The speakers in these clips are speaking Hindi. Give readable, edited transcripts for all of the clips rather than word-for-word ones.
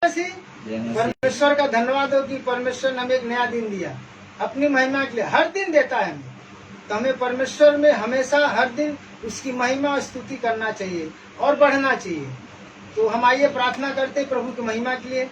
परमेश्वर का धन्यवाद हो कि परमेश्वर ने हमें एक नया दिन दिया अपनी महिमा के लिए। हर दिन देता है हमें, तो हमें परमेश्वर में हमेशा हर दिन उसकी महिमा और स्तुति करना चाहिए और बढ़ना चाहिए। तो हम आइए प्रार्थना करते प्रभु की महिमा के लिए।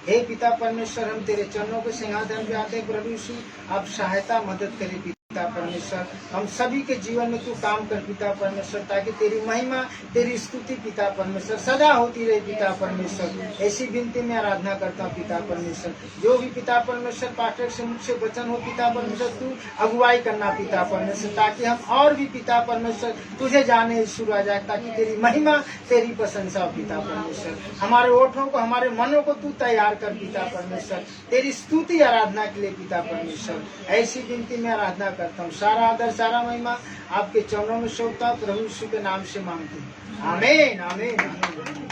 हे पिता परमेश्वर, हम तेरे चरणों के सिंहासन पे आते हैं। प्रभु यीशु, आप सहायता मदद करें पिता परमेश्वर, हम सभी के जीवन में तू काम कर पिता परमेश्वर, ताकि तेरी महिमा तेरी स्तुति पिता परमेश्वर सदा होती रहे पिता परमेश्वर। ऐसी विनती में आराधना करता हूँ पिता परमेश्वर। जो भी पिता परमेश्वर पाठक से मुझसे वचन हो पिता परमेश्वर, तू अगुवाई करना पिता परमेश्वर, ताकि हम और भी पिता परमेश्वर तुझे जाने शुरू आ जाए, ताकि तेरी महिमा तेरी प्रशंसा हो पिता परमेश्वर। हमारे ओठों को हमारे मनों को तू तैयार कर पिता परमेश्वर, तेरी स्तुति आराधना के लिए पिता परमेश्वर। ऐसी विनती में आराधना करता हूँ। सारा आदर सारा महिमा आपके चरणों में सौंपता हूं, प्रभु यीशु के नाम से मांगते हैं। आमीन आमीन आमीन।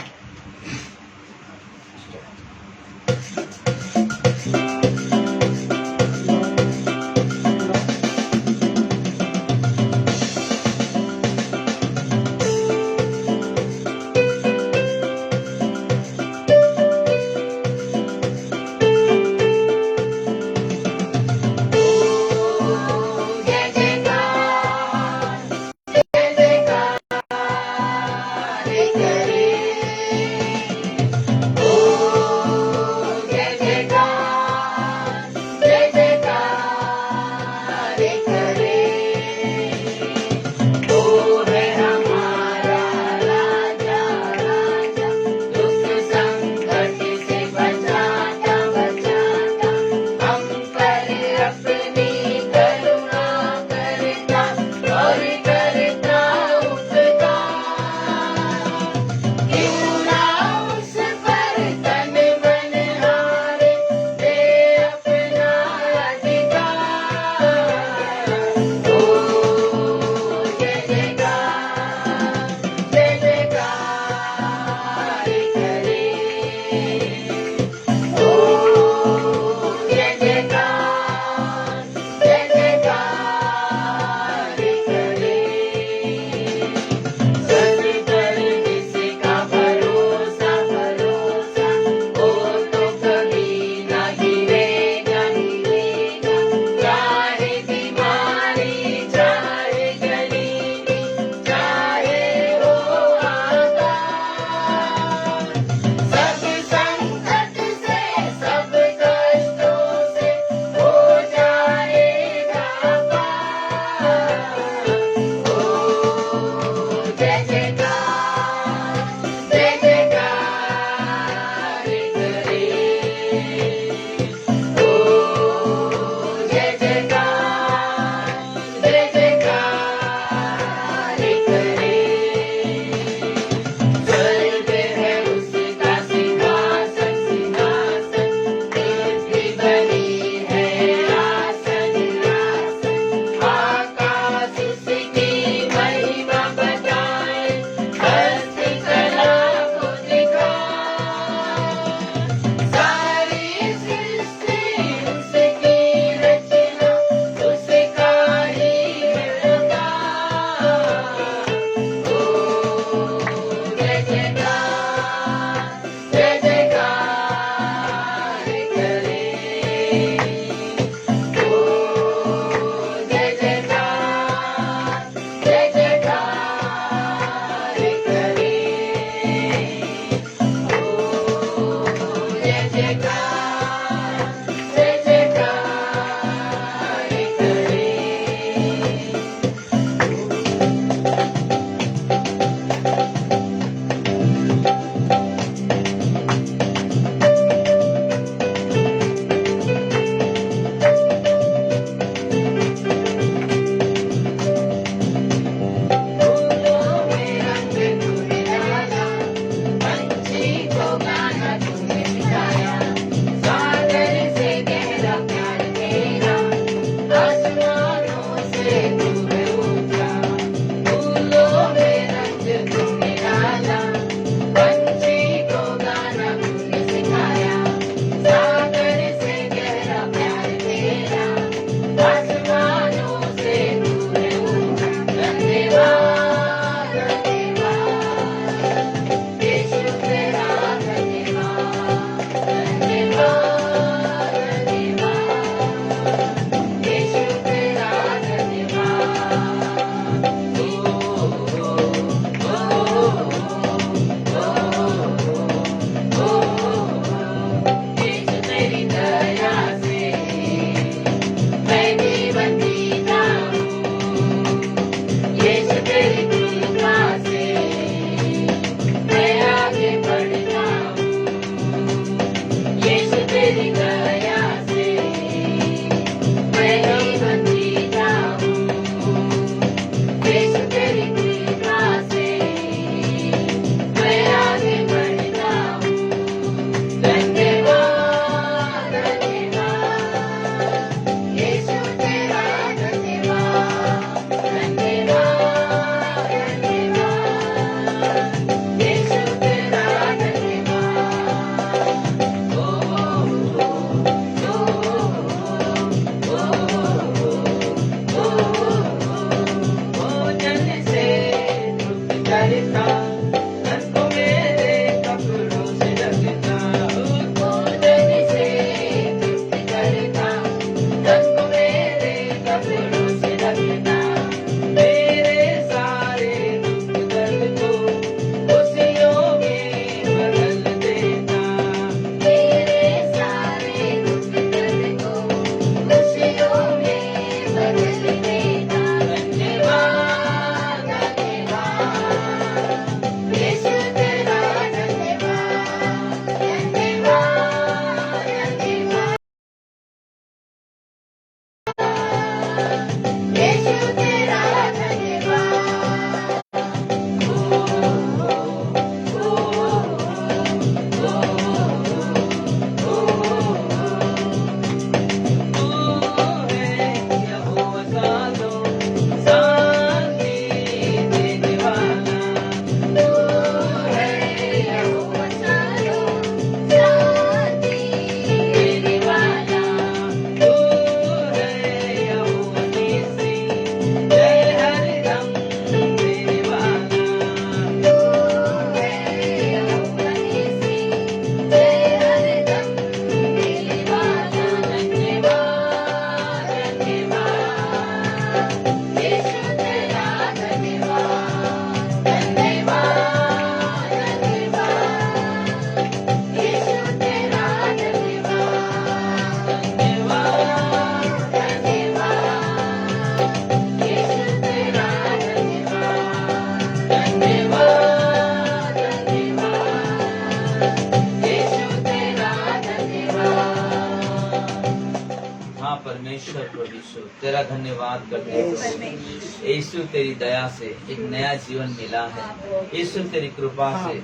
परमेश्वर प्रभु यीशु तेरा धन्यवाद करते हैं प्रभु। यीशु तेरी दया से एक नया जीवन मिला है। यीशु तेरी कृपा से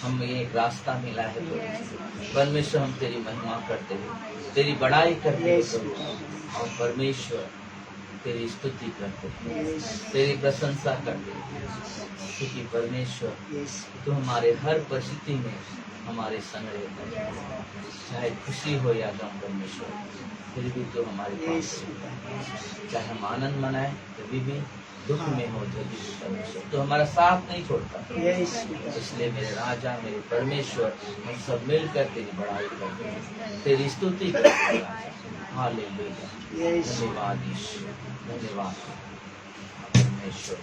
हमें एक रास्ता मिला है प्रभु। परमेश्वर हम तेरी महिमा करते हैं, तेरी बड़ाई करते हैं प्रभु। और परमेश्वर तेरी स्तुति करते हैं, तेरी प्रशंसा करते हैं, क्योंकि परमेश्वर तू हमारे हर परिस्थिति में हमारे संग रहता है। चाहे खुशी हो या गम परमेश्वर, फिर भी तू हमारे पास है। चाहे हम आनंद मनाए तभी भी, दुख में हो जब भी परमेश्वर तो हमारा साथ नहीं छोड़ता। इसलिए मेरे राजा, मेरे परमेश्वर, हम सब मिलकर तेरी बड़ाई करते हैं, तेरी स्तुति करते हैं। हालेलुया, धन्यवाद यीशु, धन्यवाद परमेश्वर।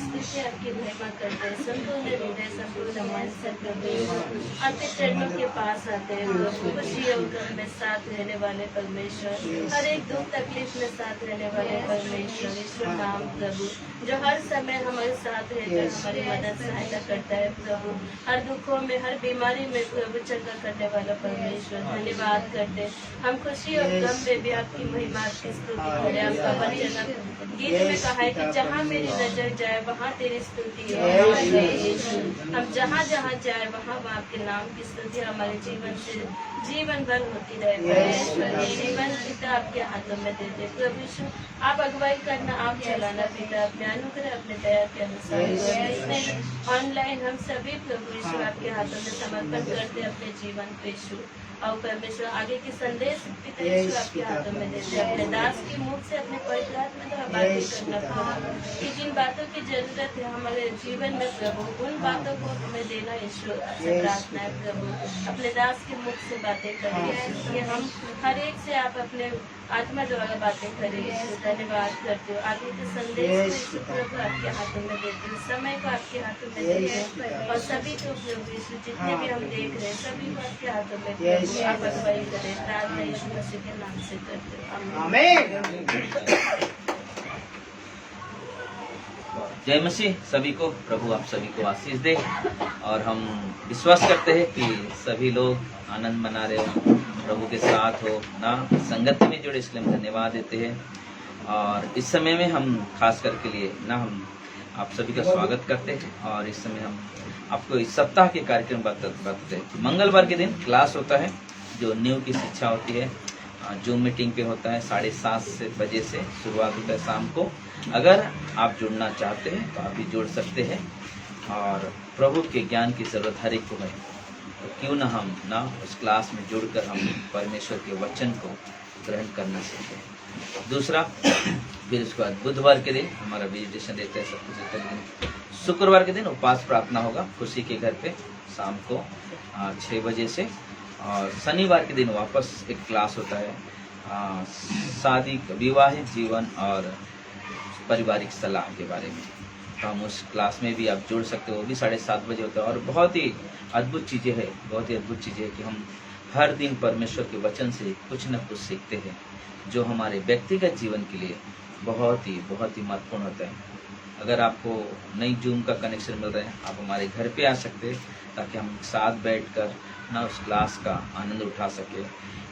स्तुति आपकी महिमा करते हैं। संपूर्ण हृदय संपूर्ण मन से प्रभु यीशु आपके चरणों के पास आते हैं प्रभु। खुशी और गम में साथ रहने वाले परमेश्वर, हर एक दुख तकलीफ में साथ रहने वाले परमेश्वर, ईश्वर नाम प्रभु, जो हर समय हमारे साथ रहकर हमारी मदद सहायता करता है प्रभु। हर दुखों में, हर बीमारी में प्रभु चंगा करने वाला परमेश्वर, धन्यवाद करते हैं। हम खुशी और गम में भी आपकी महिमा, आपकी स्तुति करें। आपका वचन गीत में कहा है कि जहाँ मेरी नजर जाए वहाँ तेरी स्तुति है। हम जहाँ जहाँ जाए वहाँ आपके नाम की स्तुति हमारे जीवन से जीवन भर होती रहे परमेश्वर। जीवन पिता आपके हाथों में देते प्रभु यीशु, आप अगुवाई करना, आप चलाना पिता, अपने अनुग्रह अपने दया के अनुसार ऑनलाइन हम सभी प्रभु यीशु आपके हाथों में समर्पण करते अपने जीवन पे यीशु। और परमेश्वर आगे के संदेश पिता यीशु आपके हाथों में देते, अपने दास के मुख से अपने पवित्र आत्मा द्वारा बातें करना प्रभु, कि जिन बातों की जरूरत है हमारे जीवन में प्रभु, उन बातों को हमें देना यीशु आपसे प्रार्थना है प्रभु। अपने दास के मुख से बातें करिए कि हम हर एक से आप अपने आत्मा द्वारा बातें करें यीशु। धन्यवाद करते हो। आगे के संदेश को यीशु प्रभु आपके हाथों में देते हो, समय को आपके हाथों में देते हैं और सभी को प्रभु यीशु जितने भी हम देख रहे हैं सभी को आपके हाथों में प्रभु आप अगुवाई करें। प्रार्थना यीशु मसीह के नाम से करते हो, आमीन। जय मसीह। सभी को प्रभु आप सभी को आशीष दे और हम विश्वास करते हैं कि सभी लोग आनंद मना रहे हो, प्रभु के साथ हो ना, संगत में जुड़े, इसलिए हम धन्यवाद देते हैं। और इस समय में हम खास करके लिए ना हम आप सभी का स्वागत करते हैं। और इस समय हम आपको इस सप्ताह के कार्यक्रम बताते हैं। मंगलवार के दिन क्लास होता है जो न्यू की शिक्षा होती है, जूम मीटिंग पे होता है, 7:30 बजे से शुरुआत होता है शाम को। अगर आप जुड़ना चाहते हैं तो आप भी जुड़ सकते हैं। और प्रभु के ज्ञान की जरूरत हर एक को है, तो क्यों ना हम ना उस क्लास में जुड़कर हम परमेश्वर के वचन को ग्रहण करना सीखें। दूसरा, फिर उसके बाद बुधवार के दिन हमारा विजिटेशन रहता है सब कुछ। शुक्रवार के दिन उपवास प्रार्थना होगा खुशी के घर पे शाम को 6 बजे से। और शनिवार के दिन वापस एक क्लास होता है शादी, विवाहित जीवन और पारिवारिक सलाह के बारे में। तो हम उस क्लास में भी आप जुड़ सकते हो, वो भी 7:30 बजे होता है। और बहुत ही अद्भुत चीज़ें हैं, बहुत ही अद्भुत चीज़ें हैं कि हम हर दिन परमेश्वर के वचन से कुछ न कुछ सीखते हैं जो हमारे व्यक्तिगत जीवन के लिए बहुत ही महत्वपूर्ण होता है। अगर आपको नई जूम का कनेक्शन मिल रहा है, आप हमारे घर पे आ सकते हैं ताकि हम साथ बैठकर ना उस क्लास का आनंद उठा सके।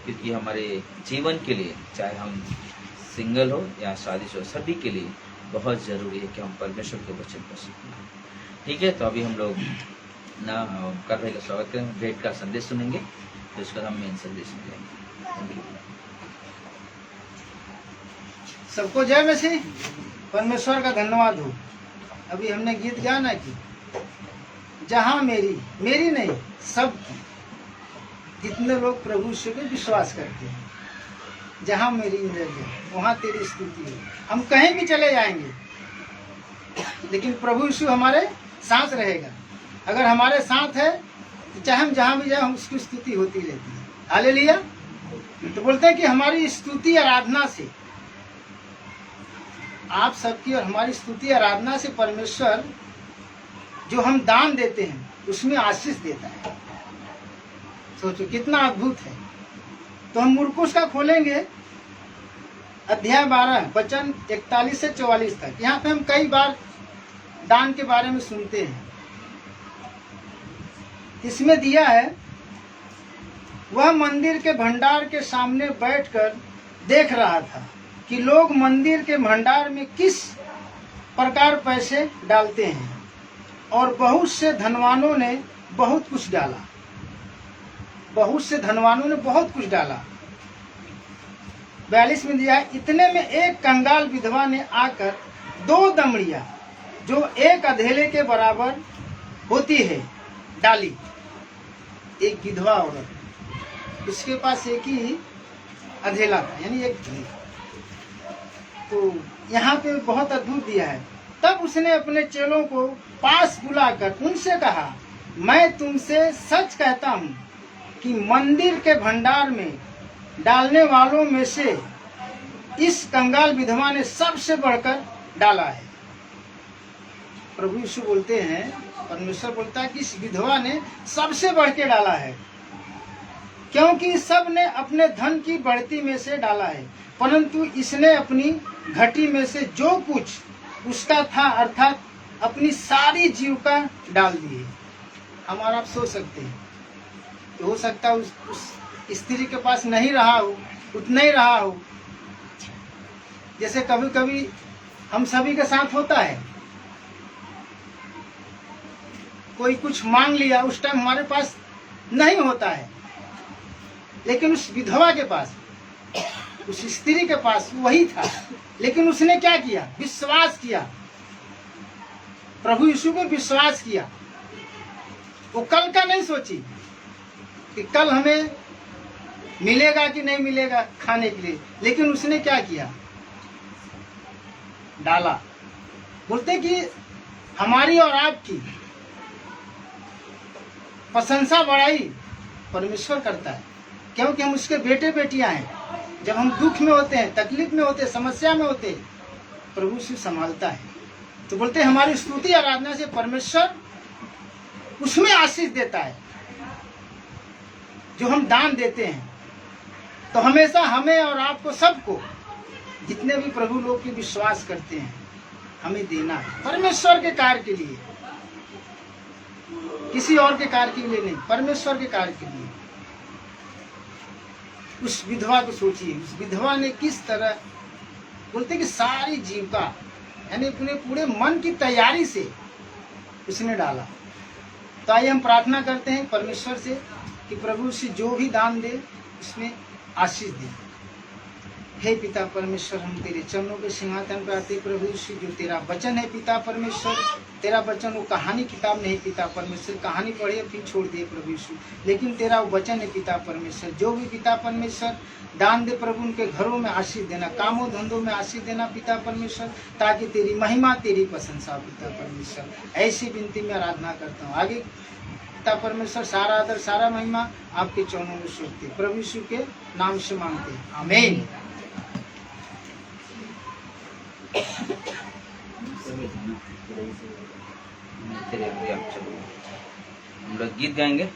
क्योंकि हमारे जीवन के लिए, चाहे हम सिंगल हो या शादीशुदा, सभी के लिए बहुत ज़रूरी है कि हम परमेश्वर के वचन को सीखें। ठीक है, तो अभी हम लोग ना कर रहे का स्वागत करें, भेंट का संदेश सुनेंगे, तो इसका हम मेन संदेश सुनेंगे। Thank you. सबको जय मसीह। परमेश्वर का धन्यवाद हो। अभी हमने गीत गाया ना कि जहाँ मेरी नहीं, सब जितने लोग प्रभु यीशु पे विश्वास करते हैं, जहाँ मेरी नजर है वहाँ तेरी स्तुति है। हम कहीं भी चले जाएंगे लेकिन प्रभु यीशु हमारे साथ रहेगा। अगर हमारे साथ है तो चाहे हम जहाँ भी जाए हम उसकी स्तुति होती रहती है। हालेलुया। तो बोलते हैं कि हमारी स्तुति आराधना से, आप सबकी और हमारी स्तुति आराधना से परमेश्वर जो हम दान देते हैं उसमें आशीष देता है। सोचो कितना अद्भुत है। तो हम मुर्कुस का खोलेंगे अध्याय 12 वचन 41 से 44 तक। यहाँ पे हम कई बार दान के बारे में सुनते हैं। इसमें दिया है, वह मंदिर के भंडार के सामने बैठकर देख रहा था कि लोग मंदिर के भंडार में किस प्रकार पैसे डालते हैं, और बहुत से धनवानों ने बहुत कुछ डाला। बहुत से धनवानों ने बहुत कुछ डाला। 42 में दिया है, इतने में एक कंगाल विधवा ने आकर 2 दमड़ियां जो एक अधेले के बराबर होती है डाली। एक विधवा औरत, उसके पास एक ही अधेला था, यानी एक धनी। तो यहाँ पे बहुत अद्भुत दिया है। तब उसने अपने चेलों को पास बुलाकर उनसे कहा, मैं तुमसे सच कहता हूँ कि मंदिर के भंडार में डालने वालों में से इस कंगाल विधवा ने सबसे बढ़कर डाला है। प्रभु यीशु बोलते हैं, परमेश्वर बोलता है कि इस विधवा ने सबसे बढ़ के डाला है, क्योंकि सब ने अपने धन की बढ़ती में से डाला है, परंतु इसने अपनी घटी में से जो कुछ उसका था अर्थात अपनी सारी जीविका डाल दी है। हम और आप सोच सकते हैं कि हो सकता है उस स्त्री के पास नहीं रहा हो, उतना ही रहा हो, जैसे कभी कभी हम सभी के साथ होता है। कोई कुछ मांग लिया, उस टाइम हमारे पास नहीं होता है, लेकिन उस विधवा के पास, उस स्त्री के पास वही था, लेकिन उसने क्या किया? विश्वास किया, प्रभु यीशु पे विश्वास किया। वो कल का नहीं सोची कि कल हमें मिलेगा कि नहीं मिलेगा खाने के लिए, लेकिन उसने क्या किया? डाला। बोलते कि हमारी और आपकी प्रशंसा बढ़ाई परमेश्वर करता है, क्योंकि हम उसके बेटे बेटियां हैं। जब हम दुख में होते हैं, तकलीफ में होते हैं, समस्या में होते हैं, प्रभु से संभालता है। तो बोलते हैं हमारी स्तुति आराधना से परमेश्वर उसमें आशीष देता है। जो हम दान देते हैं तो हमेशा हमें और आपको, सबको, जितने भी प्रभु लोग की विश्वास करते हैं, हमें देना है परमेश्वर के कार्य के लिए, किसी और के कार्य के लिए नहीं, परमेश्वर के कार्य के लिए। उस विधवा को सोचिए, उस विधवा ने किस तरह, बोलते कि सारी जीविका यानी अपने पूरे मन की तैयारी से उसने डाला। तो आइए हम प्रार्थना करते हैं परमेश्वर से कि प्रभु से जो भी दान दे उसमें आशीष दे। हे पिता परमेश्वर, हम तेरे चरणों के सिंहासन पर आते प्रभु यीशु, जो तेरा वचन है पिता परमेश्वर, तेरा वचन वो कहानी किताब नहीं पिता परमेश्वर, कहानी पढ़े फिर छोड़ दिए प्रभु यीशु, लेकिन तेरा वो वचन है पिता परमेश्वर। जो भी पिता परमेश्वर दान दे प्रभु, उनके घरों में आशीष देना, कामों धंधों में आशीष देना पिता परमेश्वर, ताकि तेरी महिमा, तेरी प्रशंसा पिता परमेश्वर। ऐसी विनती में आराधना करता हूँ। आगे पिता परमेश्वर सारा आदर, सारा महिमा आपके चरणों में सौंपते प्रभु यीशु के नाम से मांगते हैं, आमीन। हम लोग गीत गाएंगे।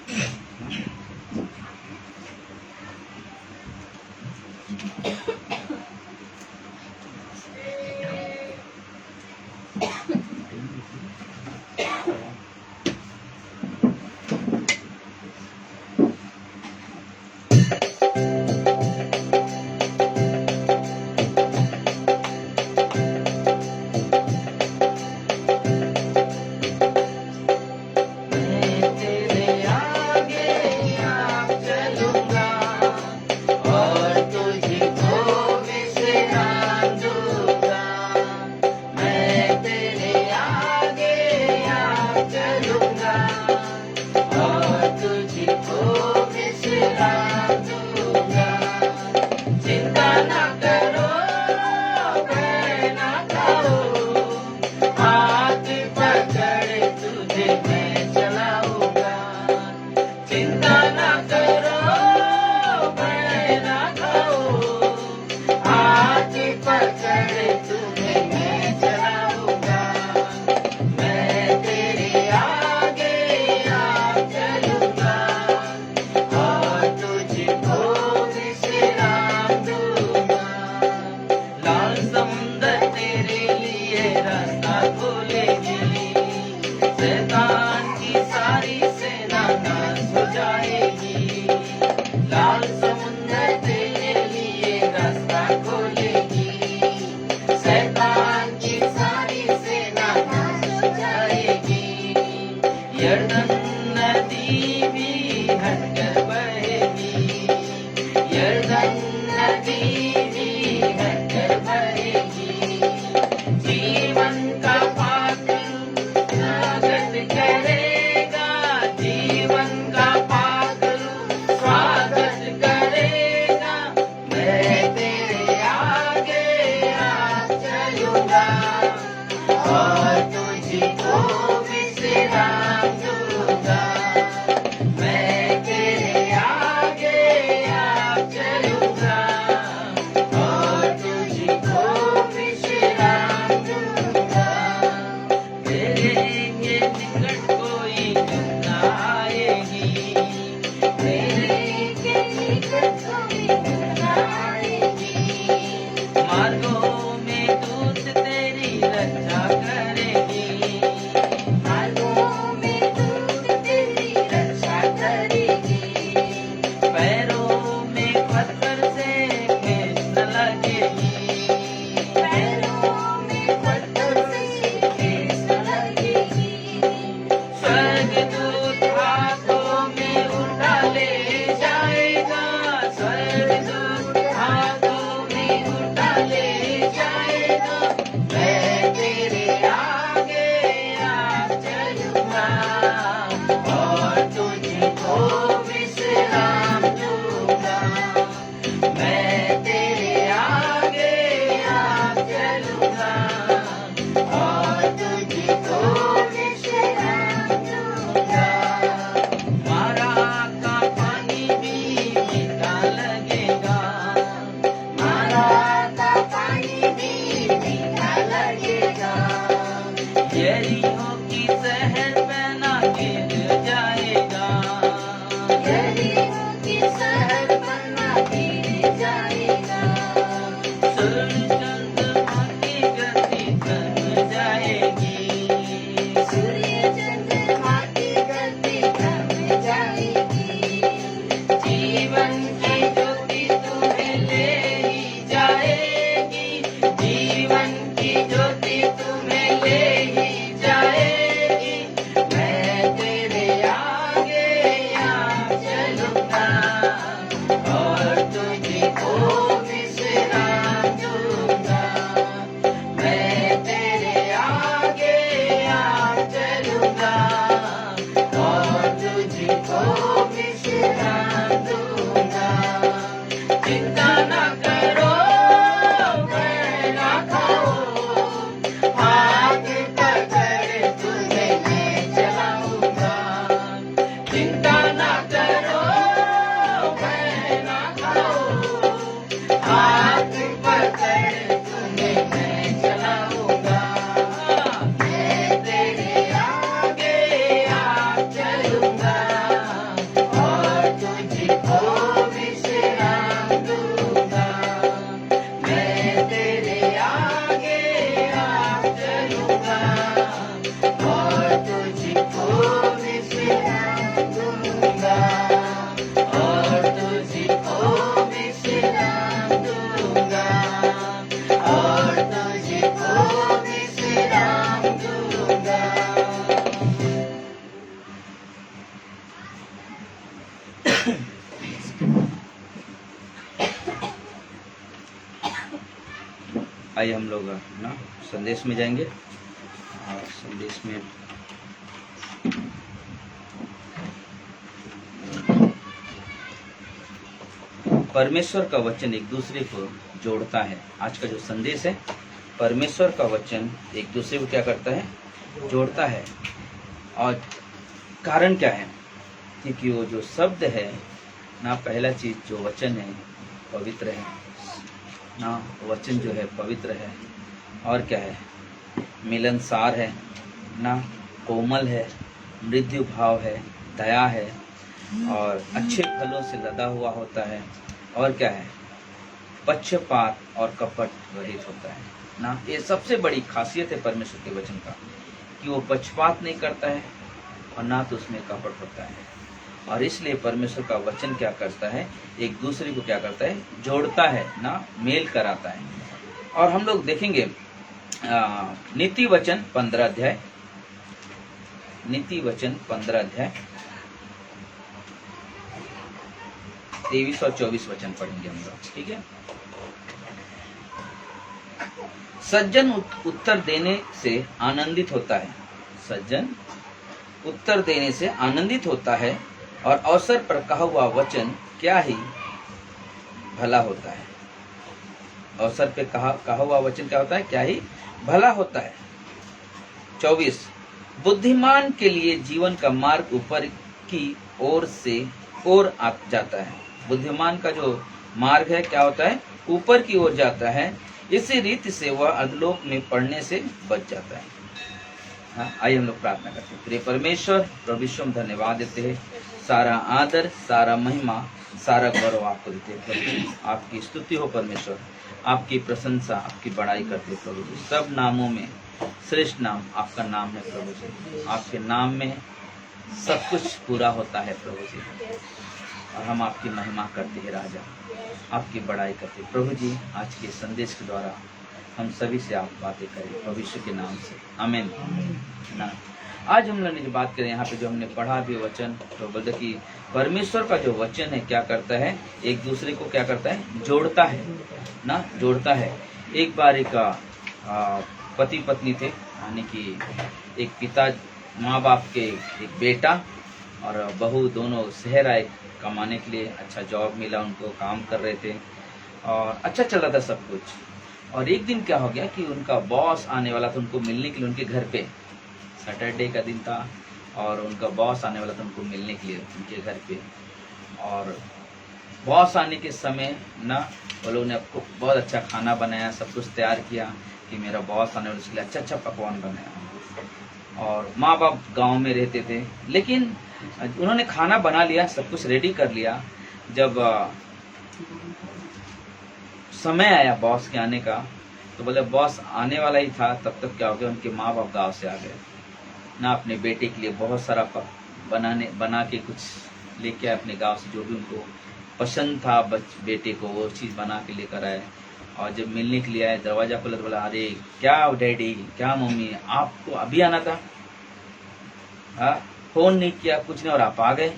आइए हम लोग ना संदेश में जाएंगे और संदेश में परमेश्वर का वचन एक दूसरे को जोड़ता है। आज का जो संदेश है, परमेश्वर का वचन एक दूसरे को क्या करता है, जोड़ता है। और कारण क्या है, क्योंकि वो जो शब्द है ना, पहला चीज जो वचन है पवित्र है ना, वचन जो है पवित्र है। और क्या है, मिलनसार है ना, कोमल है, मृदु भाव है, दया है और अच्छे फलों से लदा हुआ होता है। और क्या है, पक्षपात और कपट रहित होता है ना। ये सबसे बड़ी खासियत है परमेश्वर के वचन का, कि वो पक्षपात नहीं करता है और ना तो उसमें कपट होता है। और इसलिए परमेश्वर का वचन क्या करता है, एक दूसरे को क्या करता है, जोड़ता है ना, मेल कराता है। और हम लोग देखेंगे नीति वचन 15 अध्याय, नीति वचन 15 अध्याय 23 और 24 वचन पढ़ेंगे हम लोग, ठीक है। सज्जन उत्तर देने से आनंदित होता है, सज्जन उत्तर देने से आनंदित होता है और अवसर पर कहा हुआ वचन क्या ही भला होता है। अवसर पे कहा हुआ वचन क्या होता है, क्या ही भला होता है। 24 बुद्धिमान के लिए जीवन का मार्ग ऊपर की ओर से ओर आ जाता है। बुद्धिमान का जो मार्ग है क्या होता है, ऊपर की ओर जाता है। इसी रीति से वह अधलोक में पड़ने से बच जाता है। हाँ, आइए हम लोग प्रार्थना करते हैं। प्रिय परमेश्वर, प्रभु यीशु हम धन्यवाद देते हैं। सारा आदर, सारा महिमा, सारा गौरव आपको देते हैं प्रभु। आपकी स्तुति हो परमेश्वर, आपकी प्रशंसा, आपकी बड़ाई करते हैं प्रभु जी। सब नामों में श्रेष्ठ नाम आपका नाम है प्रभु जी। आपके नाम में सब कुछ पूरा होता है प्रभु जी। और हम आपकी महिमा करते हैं राजा, आपकी बड़ाई करते हैं प्रभु जी। आज के संदेश के द्वारा हम सभी से आप बातें करें भविष्य के नाम से, आमीन ना। आज हम लोग ने जो बात करें यहाँ पे, जो हमने पढ़ा भी वचन, तो बोलते कि परमेश्वर का जो वचन है क्या करता है, एक दूसरे को क्या करता है, जोड़ता है ना, जोड़ता है। एक बार एक पति पत्नी थे, यानी कि एक पिता माँ बाप के एक बेटा और बहू दोनों शहर आए कमाने के लिए। अच्छा जॉब मिला उनको, काम कर रहे थे और अच्छा चल रहा था सब कुछ। और एक दिन क्या हो गया कि उनका बॉस आने वाला था उनको मिलने के लिए उनके घर पे। सैटरडे का दिन था और उनका बॉस आने वाला था उनको मिलने के लिए उनके घर पे। और बॉस आने के समय ना, वो लोगों ने आपको बहुत अच्छा खाना बनाया, सब कुछ तैयार किया कि मेरा बॉस आने वाला, उसके लिए अच्छा अच्छा पकवान बनाया। और माँ बाप गांव में रहते थे, लेकिन उन्होंने खाना बना लिया, सब कुछ रेडी कर लिया। जब समय आया बॉस के आने का, तो बोले बॉस आने वाला ही था, तब तक क्या हो गया, उनके माँ बाप गांव से आ गए ना। अपने बेटे के लिए बहुत सारा बना के कुछ लेके आए अपने गांव से, जो भी उनको पसंद था बेटे को, वो चीज़ बना के लेकर आए। और जब मिलने के लिए आए, दरवाजा खोला तो बोला, अरे क्या डैडी, क्या मम्मी, आपको अभी आना था, हाँ फोन नहीं किया, कुछ नहीं, और आप आ गए।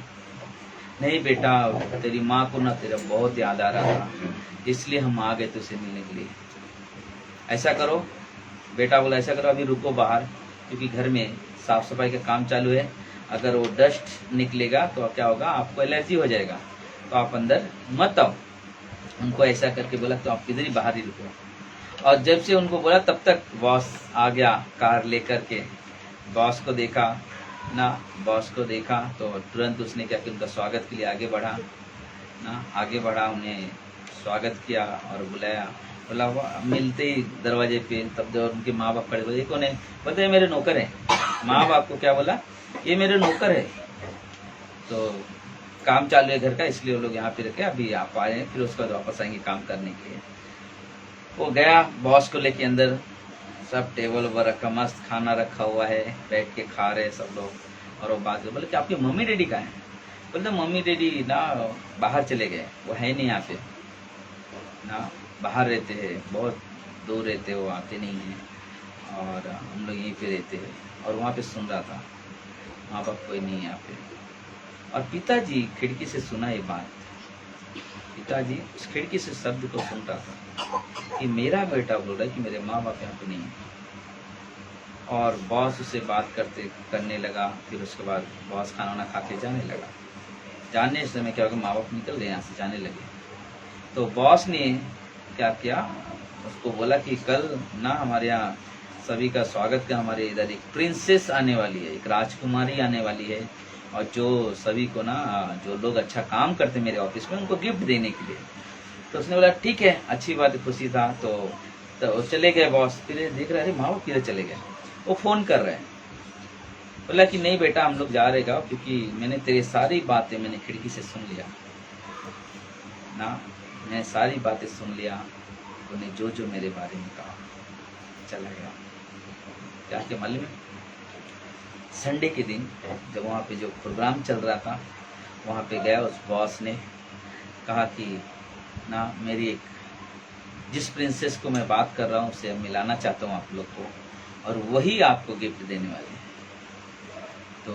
नहीं बेटा, तेरी माँ को ना तेरा बहुत याद आ रहा था, इसलिए हम आ गए तुझसे मिलने के लिए। ऐसा करो, बेटा बोला ऐसा करो, अभी रुको बाहर, क्योंकि घर में साफ सफाई का काम चालू है। अगर वो डस्ट निकलेगा तो क्या होगा, आपको एलर्जी हो जाएगा, तो आप अंदर मत आओ। उनको ऐसा करके बोला, तो आप किधर ही बाहर ही रुको। और जब से उनको बोला, तब तक बॉस आ गया कार लेकर के। बॉस को देखा ना, बॉस को देखा तो तुरंत उसने क्या कि उनका स्वागत के लिए आगे बढ़ा ना, आगे बढ़ा, उन्हें स्वागत किया और बुलाया। बोला मिलते ही दरवाजे पे, तब जब उनके माँ बाप खड़े, बोले कौन है, बोलते मेरे नौकर है। माँ बाप को क्या बोला, ये मेरे नौकर है। तो काम चालू है घर का, इसलिए वो लोग यहाँ पे रखे, अभी आप आए हैं, फिर उसके बाद वापस आएंगे काम करने के लिए। वो गया बॉस को लेके अंदर, सब टेबल पर रखा, मस्त खाना रखा हुआ है, बैठ के खा रहे सब लोग। और वो बात बोले कि आपके मम्मी डैडी कहाँ हैं? बोलते मम्मी डैडी ना बाहर चले गए, वो है नहीं यहाँ पे ना, बाहर रहते हैं, बहुत दूर रहते, वो आते नहीं हैं, और हम लोग यहीं पे रहते हैं। और वहाँ पे सुन रहा था, माँ बाप कोई नहीं है यहाँ पे। और पिताजी खिड़की से सुना ये बात। पिताजी उस खिड़की से शब्द को सुन रहा था कि मेरा बेटा बोल रहा है कि मेरे माँ बाप यहाँ पे नहीं है। और बॉस उसे बात करने लगा। फिर उसके बाद बॉस खाना वाना खा के जाने लगा। जाने समय क्या हो गया, माँ बाप निकल गए यहाँ से, जाने लगे। तो बॉस ने क्या किया, उसको बोला कि कल ना हमारे यहाँ सभी का स्वागत का, हमारे इधर एक प्रिंसेस आने वाली है, एक राजकुमारी आने वाली है, और जो सभी को ना, जो लोग अच्छा काम करते मेरे ऑफिस में, उनको गिफ्ट देने के लिए। तो उसने बोला ठीक है, अच्छी बात है, खुशी था। तो चले गए बॉस। फिर देख रहे, अरे माँ बाप किधर चले गए, वो फोन कर रहे हैं। बोला कि नहीं बेटा, हम लोग जा रहे गाँव, क्योंकि मैंने तेरी सारी बातें मैंने खिड़की से सुन लिया ना, मैंने सारी बातें सुन लिया, उन्हें जो जो मेरे बारे में कहा। चला गया। क्या क्या मालूम है, संडे के दिन जब वहाँ पे जो प्रोग्राम चल रहा था, वहाँ पे गया। उस बॉस ने कहा कि ना, मेरी एक जिस प्रिंसेस को मैं बात कर रहा हूँ उससे मिलाना चाहता हूँ आप लोग को, और वही आपको गिफ्ट देने वाले हैं। तो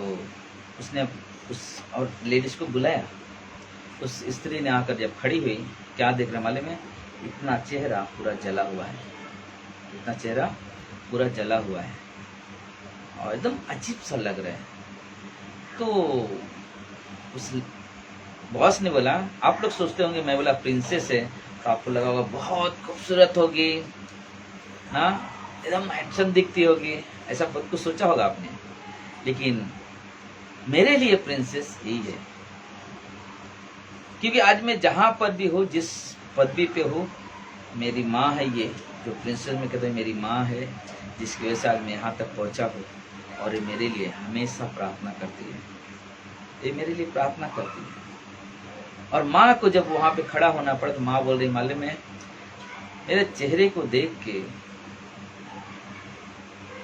उसने उस और लेडीज को बुलाया। उस स्त्री ने आकर जब खड़ी हुई, क्या देख रहा मालूम है, इतना चेहरा पूरा जला हुआ है, इतना चेहरा पूरा जला हुआ है और एकदम अजीब सा लग रहा है। तो उस बॉस ने बोला, आप लोग सोचते होंगे, मैं बोला प्रिंसेस है तो आपको लगा होगा बहुत खूबसूरत होगी, हाँ एकदम हैंडसम दिखती होगी, ऐसा बहुत कुछ सोचा होगा आपने। लेकिन मेरे लिए प्रिंसेस यही है, क्योंकि आज मैं जहां पर भी हूँ, जिस पदवी पे हूँ, मेरी माँ है। ये जो प्रिंसेस में कहते हैं मेरी माँ है, जिसकी वजह से आज मैं यहाँ तक पहुँचा हूँ। और ये मेरे लिए हमेशा प्रार्थना करती है, ये मेरे लिए प्रार्थना करती है। और माँ को जब वहाँ पे खड़ा होना पड़ा तो माँ बोल रही, मालूम है, मेरे चेहरे को देख के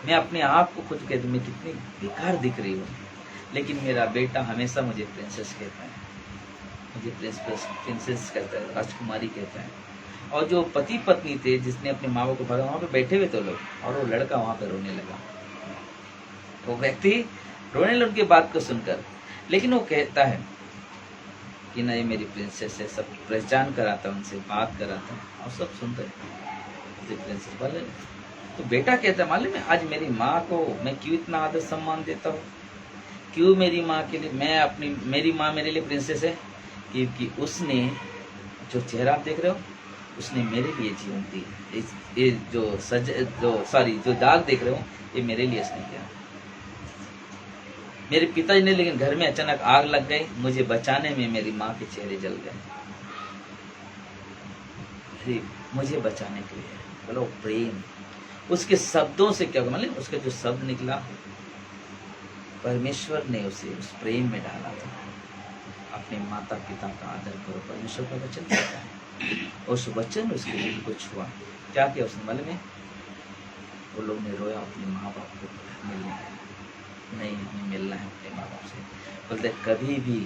मैं अपने आप को खुद कहती मैं कितनी बेकार दिख रही हूँ, लेकिन मेरा बेटा हमेशा मुझे प्रिंसेस कहता है, मुझे प्रिंसेस कहता है, राजकुमारी कहता है। और जो पति पत्नी थे जिसने अपने माँ बाप को भगा, वहाँ पे बैठे हुए थे लोग, और वो लड़का वहाँ पे रोने लगा। वो व्यक्ति रोने लगा उनकी बात को सुनकर। लेकिन वो कहता है कि ना, ये मेरी प्रिंसेस है, सब पहचान कराता, उनसे बात कराता, और सब सुनते हैं प्रिंसेस वाले। तो बेटा कहता है, मालूम है, आज मेरी माँ को मैं क्यों इतना आदर सम्मान देता हूँ, क्यों मेरी माँ के लिए, मेरी माँ मेरे लिए प्रिंसेस है, क्योंकि उसने जो चेहरा आप देख रहे हो, उसने मेरे लिए जीवन दी। ये जो दाग देख रहे हो, ये मेरे लिए उसने किया। मेरे पिताजी ने, लेकिन घर में अचानक आग लग गई, मुझे बचाने में मेरी माँ के चेहरे जल गए, मुझे बचाने के लिए। बोलो प्रेम, उसके शब्दों से क्या मतलब, उसका जो शब्द निकला, परमेश्वर ने उसे उस प्रेम में डाला था। अपने माता पिता का आदर करो, परमेश्वर का वचन कहता है। उस वचन उसके दिल को छुआ। क्या किया उसने मालूम है, वो लोग ने रोया अपने माँ बाप को मिलने, नहीं हमें मिलना है अपने माँ बाप से। बोलते कभी भी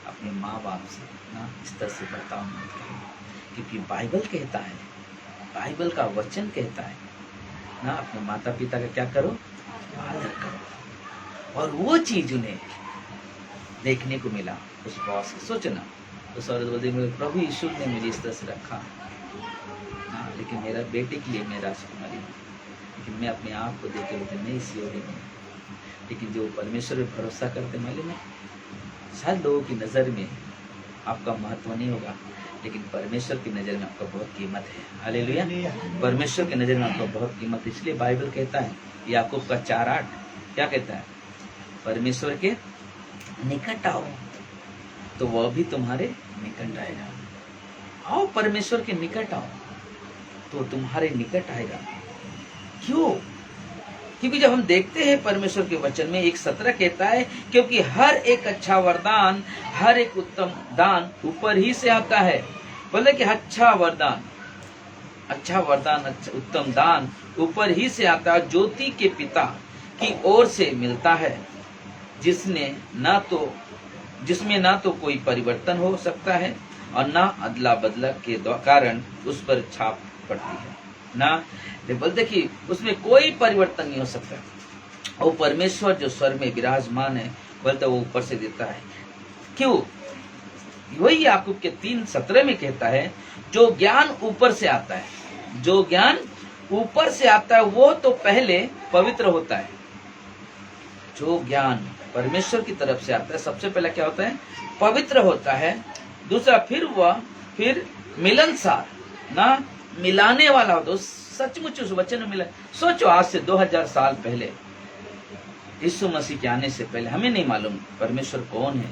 अपने माँ बाप से ना इस तरह से बर्ताव मत करो, क्योंकि बाइबल कहता है, बाइबल का वचन कहता है ना, अपने माता पिता का क्या करो, आदर करो। और वो चीज उन्हें देखने को मिला उस बॉस की। सोचना, उस औरत बोलती, प्रभु यीशु ने मुझे इस तरह से रखा, हाँ, लेकिन मेरा बेटे के लिए मैं राजकुमारी हूँ, लेकिन मैं अपने आप को देख के बोलते नहीं, इस योग्य नहीं। लेकिन जो परमेश्वर पे भरोसा करते मालूम है, शायद लोगों की नज़र में आपका महत्व नहीं होगा, लेकिन परमेश्वर की नज़र में आपका बहुत कीमत है। हालेलुया। परमेश्वर की नज़र में आपका बहुत कीमत है। इसलिए बाइबल कहता है, याकूब का 4:8 क्या कहता है, परमेश्वर के निकट आओ तो वह भी तुम्हारे निकट आएगा। आओ परमेश्वर के निकट आओ तो तुम्हारे निकट आएगा। क्यों? क्योंकि जब हम देखते हैं परमेश्वर के वचन में 1:17 कहता है, क्योंकि हर एक अच्छा वरदान, हर एक उत्तम दान ऊपर ही से आता है। बोले कि अच्छा वरदान, अच्छा उत्तम दान ऊपर ही से आता है, ज्योति के पिता की ओर से मिलता है, जिसमें ना तो कोई परिवर्तन हो सकता है और ना अदला बदला के कारण उस पर छाप पड़ती है। ना बोलते कि उसमें कोई परिवर्तन नहीं हो सकता। वो परमेश्वर जो स्वर्ग में विराजमान है, बोलते वो ऊपर से देता है। क्यों? वही याकूब के 3:17 में कहता है, जो ज्ञान ऊपर से आता है, जो ज्ञान ऊपर से आता है वो तो पहले पवित्र होता है। जो ज्ञान परमेश्वर की तरफ से आता है सबसे पहले क्या होता है? पवित्र होता है। दूसरा फिर मिलनसार, ना मिलाने वाला होता है। सचमुच उस वचन में मिला। सोचो, आज से 2000 साल पहले, यीशु मसीह के आने से पहले हमें नहीं मालूम परमेश्वर कौन है,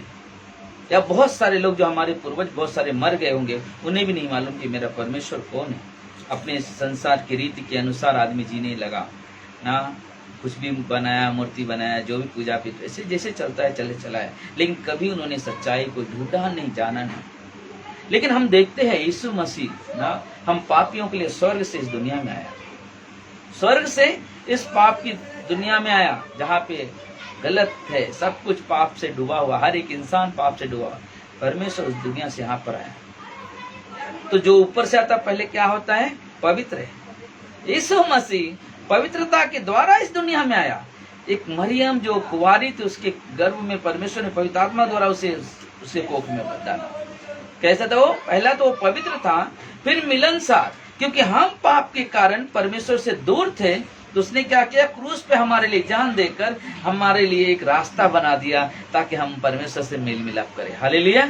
या बहुत सारे लोग जो हमारे पूर्वज बहुत सारे मर गए होंगे, उन्हें भी नहीं मालूम कि मेरा परमेश्वर कौन है। अपने संसार की रीति के अनुसार आदमी जीने लगा ना, कुछ भी बनाया, मूर्ति बनाया, जो भी पूजा पीठ ऐसे जैसे चलता है चला है, लेकिन कभी उन्होंने सच्चाई को ढूंढा नहीं, जाना नहीं। लेकिन हम देखते हैं यीशु मसीह ना हम पापियों के लिए स्वर्ग से इस दुनिया में आया, स्वर्ग से इस पाप की दुनिया में आया जहाँ पे गलत है, सब कुछ पाप से डूबा हुआ, हर एक इंसान पाप से डूबा हुआ। परमेश्वर उस दुनिया से यहाँ पर आया। तो जो ऊपर से आता पहले क्या होता है? पवित्र है। यीशु मसीह पवित्रता के द्वारा इस दुनिया में आया। एक मरियम जो कुंवारी थी, उसके गर्भ में परमेश्वर ने पवित्र आत्मा द्वारा उसे कोख में डाला। कैसा था वो? पहला तो वो पवित्र था, फिर मिलनसार, क्योंकि हम पाप के कारण परमेश्वर से दूर थे, तो उसने क्या किया? क्रूस पे हमारे लिए जान देकर हमारे लिए एक रास्ता बना दिया ताकि हम परमेश्वर से मेल मिलाप करें। हालेलुया!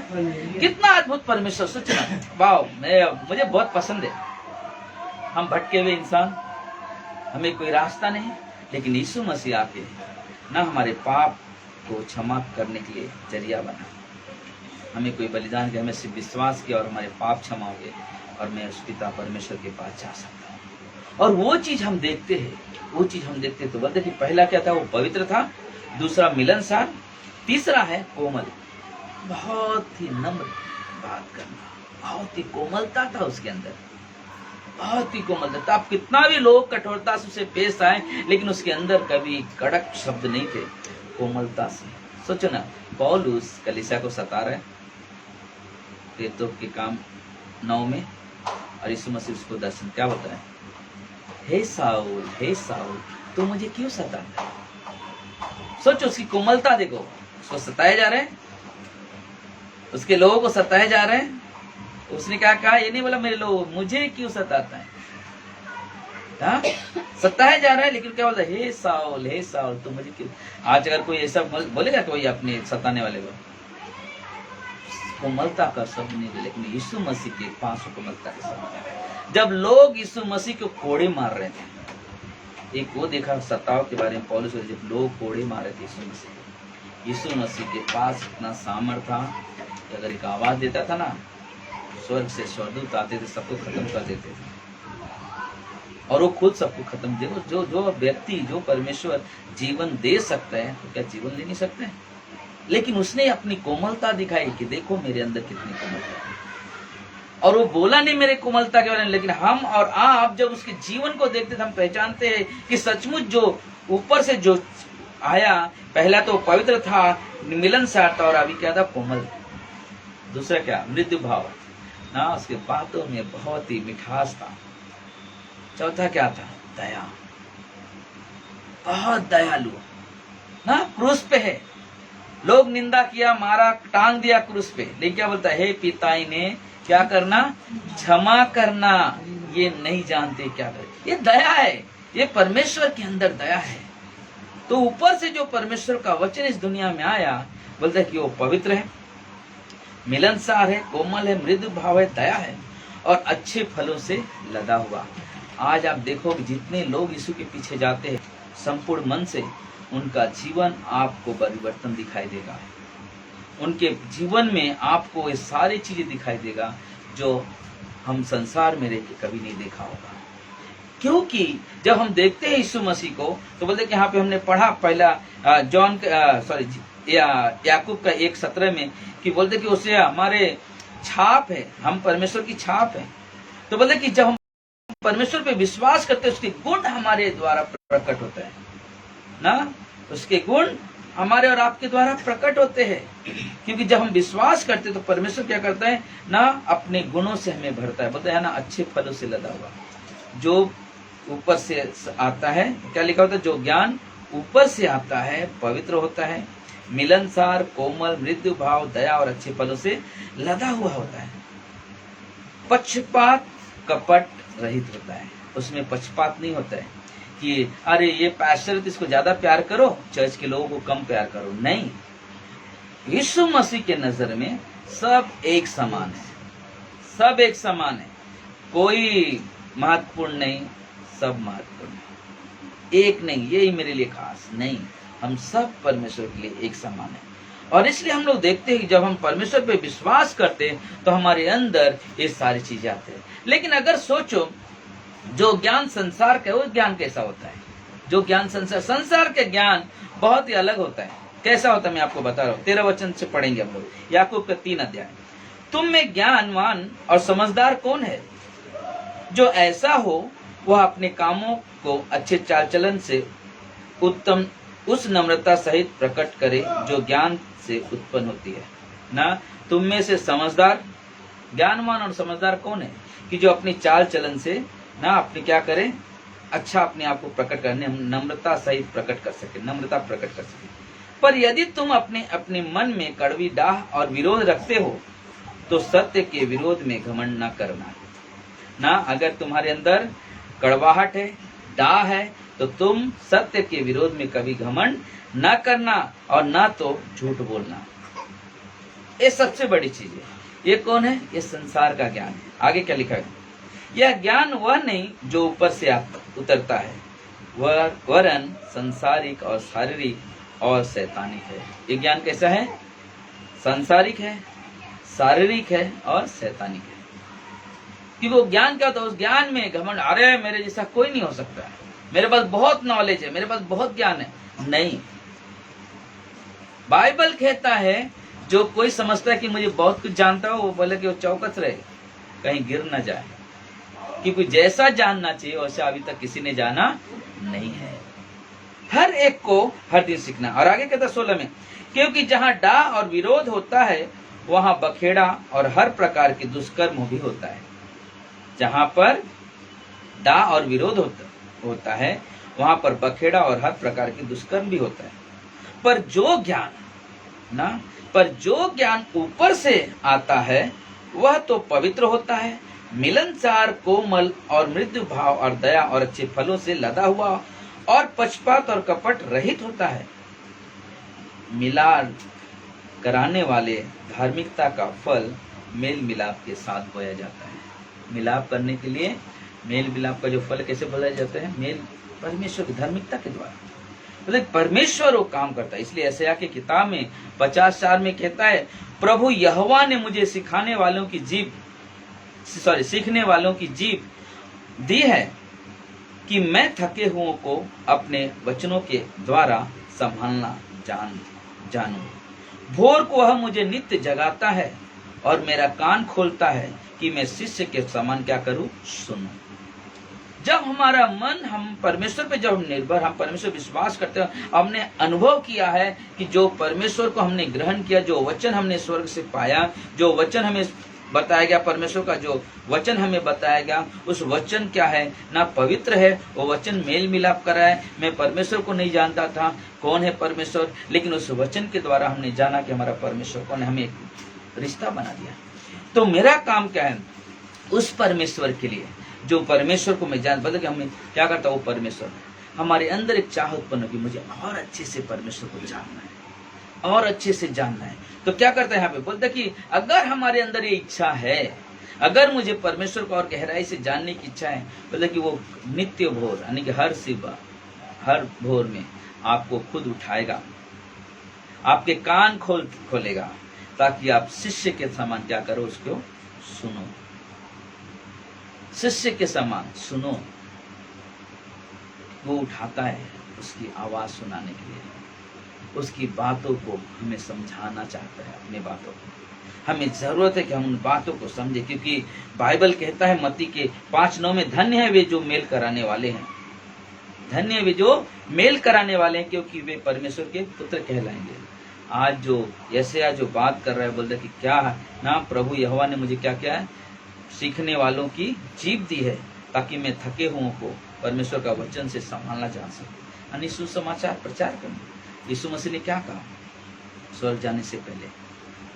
कितना अद्भुत परमेश्वर! सोचना, वाह, मुझे बहुत पसंद है। हम भटके हुए इंसान, हमें कोई रास्ता नहीं, लेकिन यीशु मसीह आके ना हमारे पाप को क्षमा करने के लिए जरिया बना। हमें कोई बलिदान के, हमें सिर्फ विश्वास किया और हमारे पाप क्षमा हो गए और मैं उस पिता परमेश्वर के पास जा सकता हूँ। और वो चीज हम देखते हैं, तो बोलते कि पहला क्या था? वो पवित्र था, दूसरा मिलनसार, तीसरा है कोमल, बहुत ही नम्र बात करना, बहुत ही कोमलता था उसके अंदर, बहुत ही कोमलता था। आप कितना भी लोग कठोरता से उसे पेश आए, लेकिन उसके अंदर कभी कड़क शब्द नहीं थे, कोमलता से। सोचो ना, पौलुस कलीसिया को सता रहे तो के काम 9 में, और यीशु मसीह उसको दर्शन क्या होता है? हे साउल तू मुझे क्यों सताता है? सोचो उसकी कोमलता देखो, उसको सताए जा रहे हैं, उसके लोगों को सताए जा रहे हैं। उसने क्या कहा? ये नहीं बोला मेरे लोग मुझे क्यों सताता है, हाँ? सताए जा रहा है, लेकिन क्या बोलता है? हे साउल तू मुझे क्यों। आज अगर कोई ऐसा बोलेगा कोई अपने सताने वाले को, कोमलता का शब्द नहीं, लेकिन यीशु मसीह के पास कोमलता का शब्द। जब लोग यीशु मसीह को कोड़े मार रहे थे, एक वो देखा सताव के बारे में पौलुस, जब लोग कोड़े मार रहे थे यीशु मसीह के पास इतना सामर्थ था कि अगर एक आवाज देता था ना, स्वर्ग से स्वर्गदूत आते थे, सबको खत्म कर देते थे, और वो खुद सबको खत्म। देखो, जो व्यक्ति, जो परमेश्वर जीवन दे सकता है, तो क्या जीवन ले नहीं सकते हैं? लेकिन उसने अपनी कोमलता दिखाई कि देखो मेरे अंदर कितनी कोमलता है। और वो बोला नहीं मेरे कोमलता के बारे में, लेकिन हम और आप जब उसके जीवन को देखते थे, हम पहचानते हैं कि सचमुच जो ऊपर से जो आया, पहला तो पवित्र था, मिलनसार था, और अभी क्या था? कोमल। दूसरा क्या? मृदु भाव ना, उसके बातों में बहुत ही मिठास था। चौथा क्या था? दया, बहुत दयालु ना। क्रूस पे है, लोग निंदा किया, मारा, टांग दिया क्रूस पे, लेकिन क्या बोलता है? हे पिता इन्हें क्या करना? क्षमा करना, ये नहीं जानते क्या करे। ये दया है, ये परमेश्वर के अंदर दया है। तो ऊपर से जो परमेश्वर का वचन इस दुनिया में आया, बोलता है कि वो पवित्र है, मिलनसार है, कोमल है, मृदु भाव है, दया है, और अच्छे फलों से लदा हुआ। आज आप देखो कि जितने लोग यीशु के पीछे जाते हैं संपूर्ण मन से, उनका जीवन आपको परिवर्तन दिखाई देगा। उनके जीवन में आपको ये सारी चीजें दिखाई देगा जो हम संसार में रह के कभी नहीं देखा होगा। क्योंकि जब हम देखते हैं यीशु मसीह को, तो बोलते कि यहाँ पे हमने पढ़ा पहला याकूब का 1:17 में, कि बोलते कि उसे हमारे छाप है, हम परमेश्वर की छाप है। तो बोलते कि जब हम परमेश्वर पे विश्वास करते हैं, उसके गुण हमारे द्वारा प्रकट होते हैं ना, उसके गुण हमारे और आपके द्वारा प्रकट होते हैं। क्योंकि जब हम विश्वास करते हैं तो परमेश्वर क्या करता है ना, अपने गुणों से हमें भरता है। बोलता है ना, अच्छे फलों से लदा हुआ, जो ऊपर से आता है। क्या लिखा होता है? जो ज्ञान ऊपर से आता है, पवित्र होता है, मिलनसार, कोमल, मृदु भाव, दया और अच्छे फलों से लदा हुआ होता है, पक्षपात, कपट रहित होता है। उसमें पक्षपात नहीं होता है कि अरे ये पास्टर है तो इसको ज्यादा प्यार करो, चर्च के लोगों को कम प्यार करो। नहीं, यीशु मसीह के नजर में सब एक समान है, सब एक समान है, कोई महत्वपूर्ण नहीं, सब महत्वपूर्ण है। एक नहीं, यही मेरे लिए खास नहीं, हम सब परमेश्वर के लिए एक समान है। और इसलिए हम लोग देखते हैं कि जब हम परमेश्वर पे विश्वास करते हैं तो हमारे अंदर ये सारी चीजें आते हैं। लेकिन अगर सोचो, जो ज्ञान संसार का, वो ज्ञान कैसा होता है? जो ज्ञान संसार के ज्ञान बहुत ही अलग होता है। कैसा होता है मैं आपको बता रहा हूँ। 13 वचन से पढ़ेंगे हम लोग, याकूब का 3 अध्याय। तुम में ज्ञानवान और समझदार कौन है? जो ऐसा हो वह अपने कामों को अच्छे चाल चलन से उत्तम उस नम्रता सहित प्रकट करे जो ज्ञान से उत्पन्न होती है ना। तुम में से समझदार, ज्ञानवान और समझदार कौन है? कि जो अपनी चाल चलन से ना अपने क्या करे, अच्छा अपने आप को प्रकट करने, नम्रता सहित प्रकट कर सके, नम्रता प्रकट कर सके। पर यदि तुम अपने मन में कड़वी डाह और विरोध रखते हो तो सत्य के विरोध में घमंड न करना ना। अगर तुम्हारे अंदर कड़वाहट है, डाह है, तो तुम सत्य के विरोध में कभी घमंड न करना और ना तो झूठ बोलना। ये सबसे बड़ी चीज है। ये कौन है? ये संसार का ज्ञान है। आगे क्या लिखा है? यह ज्ञान वह नहीं जो ऊपर से उतरता है, वरन संसारिक और शारीरिक और शैतानिक है। ये ज्ञान कैसा है? संसारिक है, शारीरिक है और शैतानिक है। कि वो ज्ञान क्या होता है? उस ज्ञान में घमंड, अरे मेरे जैसा कोई नहीं हो सकता है, मेरे पास बहुत नॉलेज है, मेरे पास बहुत ज्ञान है। नहीं, बाइबल कहता है जो कोई समझता है कि मुझे बहुत कुछ जानता हो, वो बोले कि वो चौकस रहे, कहीं गिर न जाए। क्योंकि जैसा जानना चाहिए वैसा अभी तक किसी ने जाना नहीं है। हर एक को हर दिन सीखना। और आगे कहता 16 में, क्योंकि जहाँ डाह और विरोध होता है वहां बखेड़ा और हर प्रकार की दुष्कर्म भी होता है। जहां पर डाह और विरोध होता है वहां पर बखेड़ा और हर प्रकार की दुष्कर्म भी होता है। पर जो ज्ञान ऊपर से आता है वह तो पवित्र होता है, मिलनसार, कोमल और मृदु भाव और दया और अच्छे फलों से लदा हुआ और पक्षपात और कपट रहित होता है। मिलाप कराने वाले धार्मिकता का फल मेल मिलाप के साथ बोया जाता है। मिलाप करने के लिए मेल मिलाप का जो फल कैसे बोया जाता है? मेल परमेश्वर की धार्मिकता के द्वारा। मतलब परमेश्वर वो काम करता है। इसलिए यशायाह की किताब में 50:4 में कहता है, प्रभु यहोवा ने मुझे सीखने वालों की जीभ दी है कि मैं थके हुओं को अपने वचनों के द्वारा संभालना जानूं। भोर को वह मुझे नित्य जगाता है और मेरा कान खोलता है कि मैं शिष्य के समान क्या करूं? सुनूं। जब हमारा मन, हम परमेश्वर पे जब निर्भर, हम परमेश्वर विश्वास करते हैं, हमने अनुभव किया है कि जो परमेश्वर को हमने ग्रहण किया, जो वचन हमने स्वर्ग से पाया, जो वचन हमें बताया गया, परमेश्वर का जो वचन हमें बताया गया, उस वचन क्या है? ना पवित्र है, वो वचन मेल मिलाप कर रहा है। मैं परमेश्वर को नहीं जानता था कौन है परमेश्वर, लेकिन उस वचन के द्वारा हमने जाना कि हमारा परमेश्वर कौन है, हमें एक रिश्ता बना दिया। तो मेरा काम क्या है? उस परमेश्वर के लिए जो परमेश्वर को मैं जान, बल्कि हमें क्या करता है वो परमेश्वर, हमारे अंदर एक चाह उत्पन्न होगी, मुझे और अच्छे से परमेश्वर को जानना है और अच्छे से जानना है। तो क्या करता है यहाँ पे? बोलता है कि अगर हमारे अंदर ये इच्छा है, अगर मुझे परमेश्वर को और गहराई से जानने की इच्छा है, बोलता कि वो नित्य भोर, यानी कि हर भोर में आपको खुद उठाएगा, आपके कान खोलेगा, ताकि आप शिष्य के समान क्या करो? उसको सुनो, शिष्य के समान सुनो। वो उठाता है उसकी आवाज सुनाने के लिए, उसकी बातों को हमें समझाना चाहता है, अपनी बातों को। हमें जरूरत है कि हम उन बातों को समझे, क्योंकि बाइबल कहता है मत्ती के 5:9 में, धन्य है वे जो मेल कराने वाले हैं, धन्य है वे जो मेल कराने वाले हैं, क्योंकि वे परमेश्वर के पुत्र कहलाएंगे। आज जो यशायाह जो बात कर रहा है, बोलता है कि क्या ना प्रभु यहोवा ने मुझे क्या किया है? सीखने वालों की जीभ दी है, ताकि मैं थके हुओं को परमेश्वर का वचन से संभालना जान सकूं। यानी सुसमाचार प्रचार करना। यीशु मसीह ने क्या कहा स्वर्ग जाने से पहले?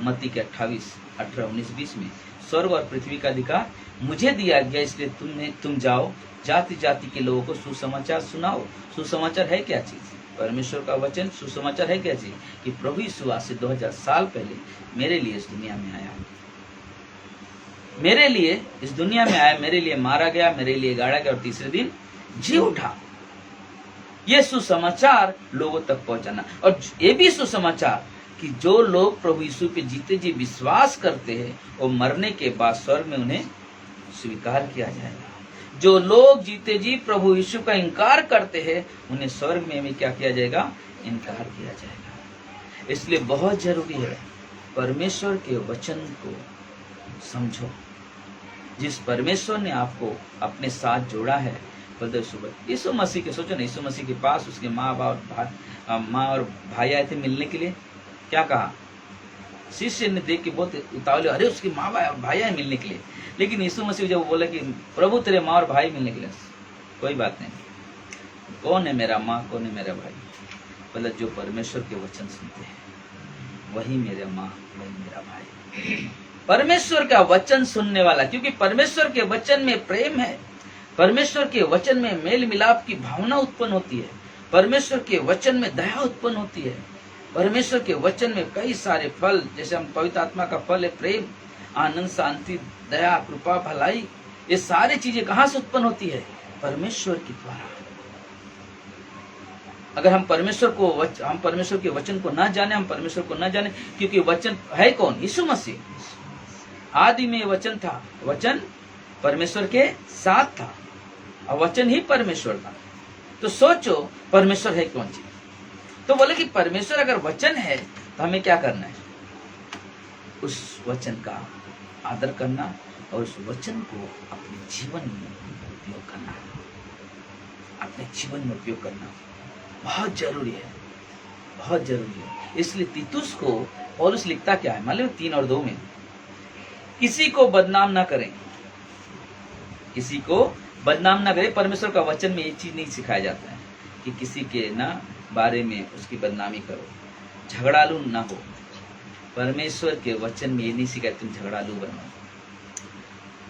मत्ती के 28, 18, 19, 20 में, स्वर्ग और पृथ्वी का अधिकार मुझे दिया गया, इसलिए तुम जाओ, जाति जाति के लोगों को सुसमाचार सुनाओ। सुसमाचार है क्या चीज? परमेश्वर का वचन सुसमाचार है क्या चीज? कि प्रभु यीशु आज से 2000 साल पहले मेरे लिए इस दुनिया में आया, मेरे लिए इस दुनिया में आया, मेरे लिए मारा गया, मेरे लिए गाड़ा गया और तीसरे दिन जी उठा। ये सुसमाचार लोगों तक पहुंचाना। और ये भी सुसमाचार कि जो लोग प्रभु यीशु पे जीते जी विश्वास करते हैं, वो मरने के बाद स्वर्ग में उन्हें स्वीकार किया जाएगा। जो लोग जीते जी प्रभु यीशु का इनकार करते हैं, उन्हें स्वर्ग में भी क्या किया जाएगा? इनकार किया जाएगा। इसलिए बहुत जरूरी है परमेश्वर के वचन को समझो। जिस परमेश्वर ने आपको अपने साथ जोड़ा है, यीशु मसीह के, सोचो ना, यीशु मसीह के पास उसके माँ और भाई आए थे मिलने के लिए। क्या कहा? शिष्य ने देख के बहुत उतावले, अरे उसके माँ भाई आए मिलने के लिए। लेकिन यीशु मसीह जब बोला कि प्रभु तेरे माँ और भाई मिलने के लिए, कोई बात नहीं, कौन है मेरा माँ, कौन है मेरा भाई? बोला जो परमेश्वर के वचन सुनते हैं वही मेरा माँ, वही मेरा भाई। परमेश्वर का वचन सुनने वाला, क्योंकि परमेश्वर के वचन में प्रेम है, परमेश्वर के वचन में मेल मिलाप की भावना उत्पन्न होती है, परमेश्वर के वचन में दया उत्पन्न होती है, परमेश्वर के वचन में कई सारे फल, जैसे हम पवित्र आत्मा का फल है प्रेम, आनंद, शांति, दया, कृपा, भलाई, ये सारी चीजें कहाँ से उत्पन्न होती है? परमेश्वर के द्वारा। अगर हम परमेश्वर के वचन को ना जाने, हम परमेश्वर को ना जाने, क्योंकि वचन है कौन? यीशु मसीह। आदि में वचन था, वचन परमेश्वर के साथ था और वचन ही परमेश्वर था। तो सोचो परमेश्वर है कौन चीज? तो बोले कि परमेश्वर अगर वचन है तो हमें क्या करना है? उस वचन का आदर करना और उस वचन को अपने जीवन में उपयोग करना, अपने जीवन में उपयोग करना बहुत जरूरी है, बहुत जरूरी है। इसलिए तीतुस को पौलुस लिखता क्या है मालूम? 3 और 2 में, किसी को बदनाम ना करें, किसी को बदनाम ना करें। परमेश्वर का वचन में ये चीज नहीं सिखाया जाता है कि किसी के ना बारे में उसकी बदनामी करो, झगड़ालू ना हो। परमेश्वर के वचन में ये नहीं सिखाया तुम झगड़ालू बनो,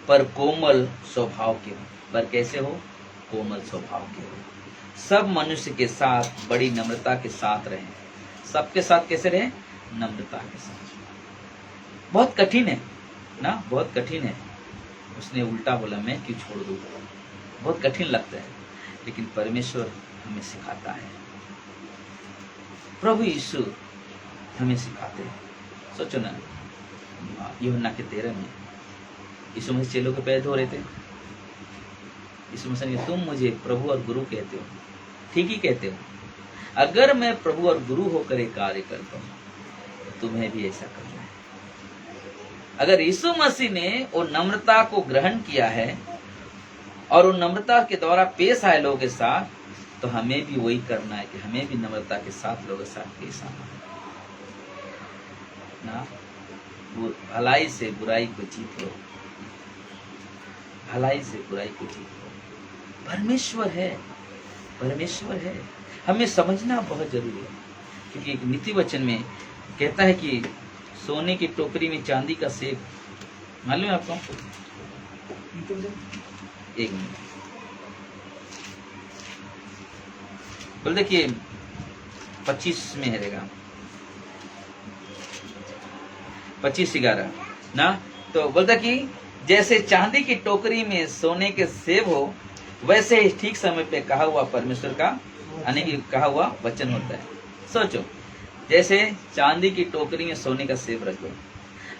पर कोमल स्वभाव के हो। पर कैसे हो? कोमल स्वभाव के हो। सब मनुष्य के साथ बड़ी नम्रता के साथ रहें। सबके साथ कैसे रहें? नम्रता के साथ। बहुत कठिन है ना, बहुत कठिन है। उसने उल्टा बोला, मैं क्यों छोड़ दूँ? बहुत कठिन लगता है, लेकिन परमेश्वर हमें सिखाता है, प्रभु यीशु हमें सिखाते हैं। सोचो ना, यूहन्ना के 13 में यीशु मसीह चेलों के पैर धो रहे थे। यीशु मसीह ने, तुम मुझे प्रभु और गुरु कहते हो, ठीक ही कहते हो। अगर मैं प्रभु और गुरु होकर एक कार्य करता हूँ तो तुम्हें भी ऐसा करना है। अगर यीशु मसीह ने वो नम्रता को ग्रहण किया है और उन नम्रता के द्वारा पेश आए लोगों के साथ, तो हमें भी वही करना है कि हमें भी नम्रता के साथ लोगों के साथ पेश आना है ना। भलाई से बुराई को जीत लो, भलाई से बुराई को जीत लो। परमेश्वर है, परमेश्वर है। हमें समझना बहुत जरूरी है, क्योंकि एक नीति वचन में कहता है कि सोने की टोकरी में चांदी का सेब, मालूम है आपको? एक मिनट बोल, देखिए 25 में रहेगा, 25:11 ना। तो बोलता कि जैसे चांदी की टोकरी में सोने के सेब हो, वैसे ही ठीक समय पे कहा हुआ परमेश्वर का, यानी कि कहा हुआ वचन होता है। सोचो, जैसे चांदी की टोकरी में सोने का सेब रखो,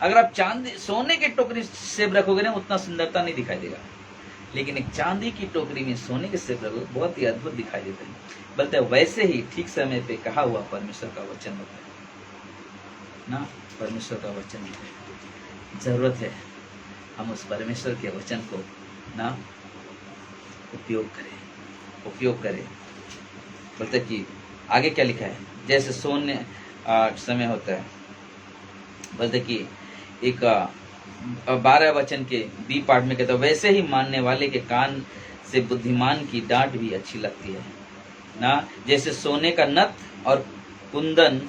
अगर आप सोने की टोकरी सेब रखोगे ना, उतना सुंदरता नहीं दिखाई देगा, लेकिन एक चांदी की टोकरी में सोने के सेब रखो, बहुत ही अद्भुत दिखाई देता है। बोलते हैं वैसे ही ठीक समय पे कहा हुआ परमेश्वर का वचन होता है ना। परमेश्वर का वचन है, जरूरत है हम उस परमेश्वर के वचन को ना उपयोग करें। बोलते कि आगे क्या लिखा है, जैसे सोने समय होता है। बोलते कि एक 12 वचन के बी पार्ट में कहता है, वैसे ही मानने वाले के कान से बुद्धिमान की डांट भी अच्छी लगती है। ना। जैसे सोने का नथ और कुंदन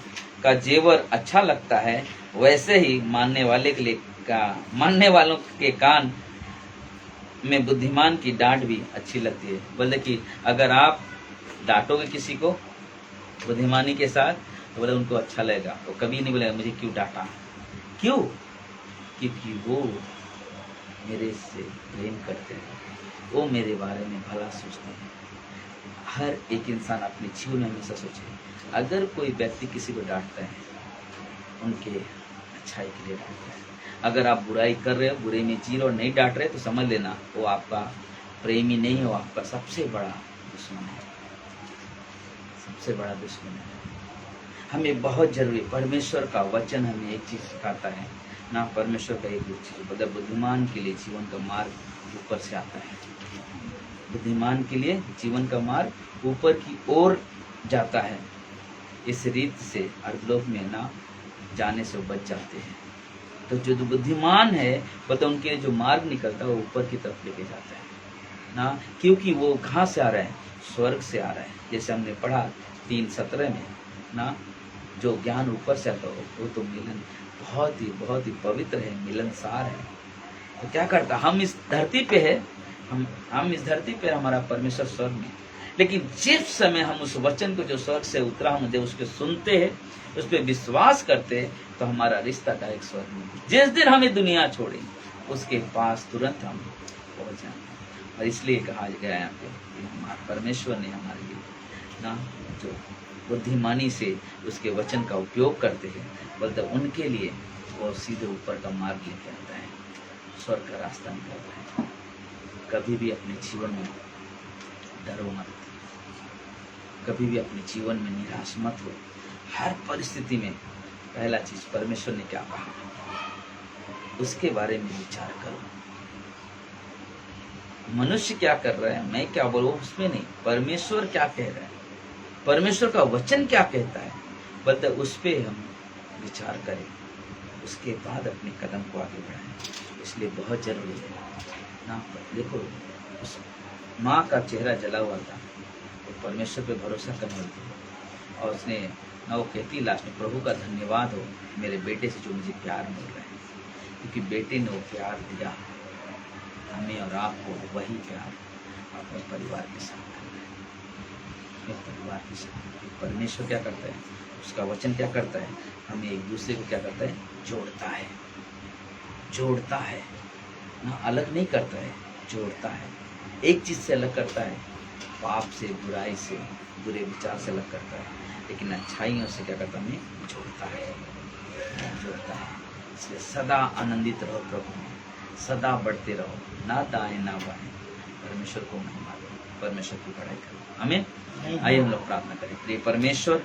का जेवर अच्छा लगता है, वैसे ही मानने वालों के कान में बुद्धिमान की डांट भी अच्छी लगती है। बोले कि अगर आप डांटोगे किसी को बुद्धिमानी के साथ, तो बोले उनको अच्छा लगेगा, वो कभी नहीं बोलेगा मुझे क्यों डांटा। क्यों? क्योंकि वो मेरे से प्रेम करते हैं, वो मेरे बारे में भला सोचते हैं। हर एक इंसान अपने जीवन में हमेशा सोचे, अगर कोई व्यक्ति किसी को डांटता है, उनके अच्छाई के लिए डांटता है। अगर आप बुराई कर रहे हो, बुरे में जी रहे हो और नहीं डांट रहे, तो समझ लेना वो आपका प्रेमी नहीं हो, आपका सबसे बड़ा दुश्मन है, सबसे बड़ा दुश्मन है। हमें बहुत जरूरी, परमेश्वर का वचन हमें एक चीज सिखाता है ना, परमेश्वर का एक चीज, मतलब बुद्धिमान के लिए जीवन का मार्ग ऊपर से आता है। बुद्धिमान के लिए जीवन का मार्ग ऊपर की ओर जाता है। इस रीत से अधोलोक में ना जाने से बच जाते हैं। तो जो बुद्धिमान है, मतलब उनके लिए जो मार्ग निकलता है वो ऊपर की तरफ लेके जाता है ना, क्योंकि वो कहाँ से आ रहा है? स्वर्ग से आ रहा है। जैसे हमने पढ़ा 3:17 में ना, जो ज्ञान ऊपर से आता है वो तो मिलन बहुत ही पवित्र है, मिलनसार है। तो क्या करता, हम इस धरती पे है, हम इस धरती पे, हमारा परमेश्वर स्वर्ग में, लेकिन जिस समय हम उस वचन को जो स्वर्ग से उतरा, हम जब उसको सुनते हैं, उस पर विश्वास करते हैं, तो हमारा रिश्ता डायरेक्ट स्वर्ग में। जिस दिन हमें दुनिया छोड़े, उसके पास तुरंत हम पहुंच जाएंगे। और इसलिए कहा गया यहाँ पे, हमारे परमेश्वर ने हमारे लिए ना, जो बुद्धिमानी से उसके वचन का उपयोग करते हैं, बोलते उनके लिए वो सीधे ऊपर का मार्ग लेके आता है, स्वर्ग का रास्ता निकलता है। कभी भी अपने जीवन में डरो मत, कभी भी अपने जीवन में निराश मत हो। हर परिस्थिति में पहला चीज, परमेश्वर ने क्या कहा, उसके बारे में विचार करो। मनुष्य क्या कर रहा है, मैं क्या बोलूं, उसमें नहीं, परमेश्वर क्या कह रहा है, परमेश्वर का वचन क्या कहता है, बल्कि उस पे हम विचार करें, उसके बाद अपने कदम को आगे बढ़ाएं। इसलिए बहुत जरूरी है ना। देखो, उस माँ का चेहरा जला हुआ था, तो परमेश्वर पे भरोसा करने वाली थी, और उसने ना, वो कहती लास्ट में, प्रभु का धन्यवाद हो मेरे बेटे से जो मुझे प्यार मिल रहा है, क्योंकि बेटे ने वो प्यार दिया हमें और आपको, वही प्यार अपने परिवार के साथ करना है, अपने परिवार के साथ। परमेश्वर क्या करता है, उसका वचन क्या करता है, हमें एक दूसरे को क्या करता है, जोड़ता है ना, अलग नहीं करता है, जोड़ता है। एक चीज से अलग करता है, पाप से, बुराई से, बुरे विचार से अलग करता है, लेकिन अच्छाइयों से क्या करता है, हमें जोड़ता है। इसलिए सदा आनंदित रहो प्रभु में, सदा बढ़ते रहो, ना दाएं ना बाएं, परमेश्वर को महिमा दो, परमेश्वर की बड़ाई करो। आमीन। आइए हम लोग प्रार्थना करें। प्रिय परमेश्वर,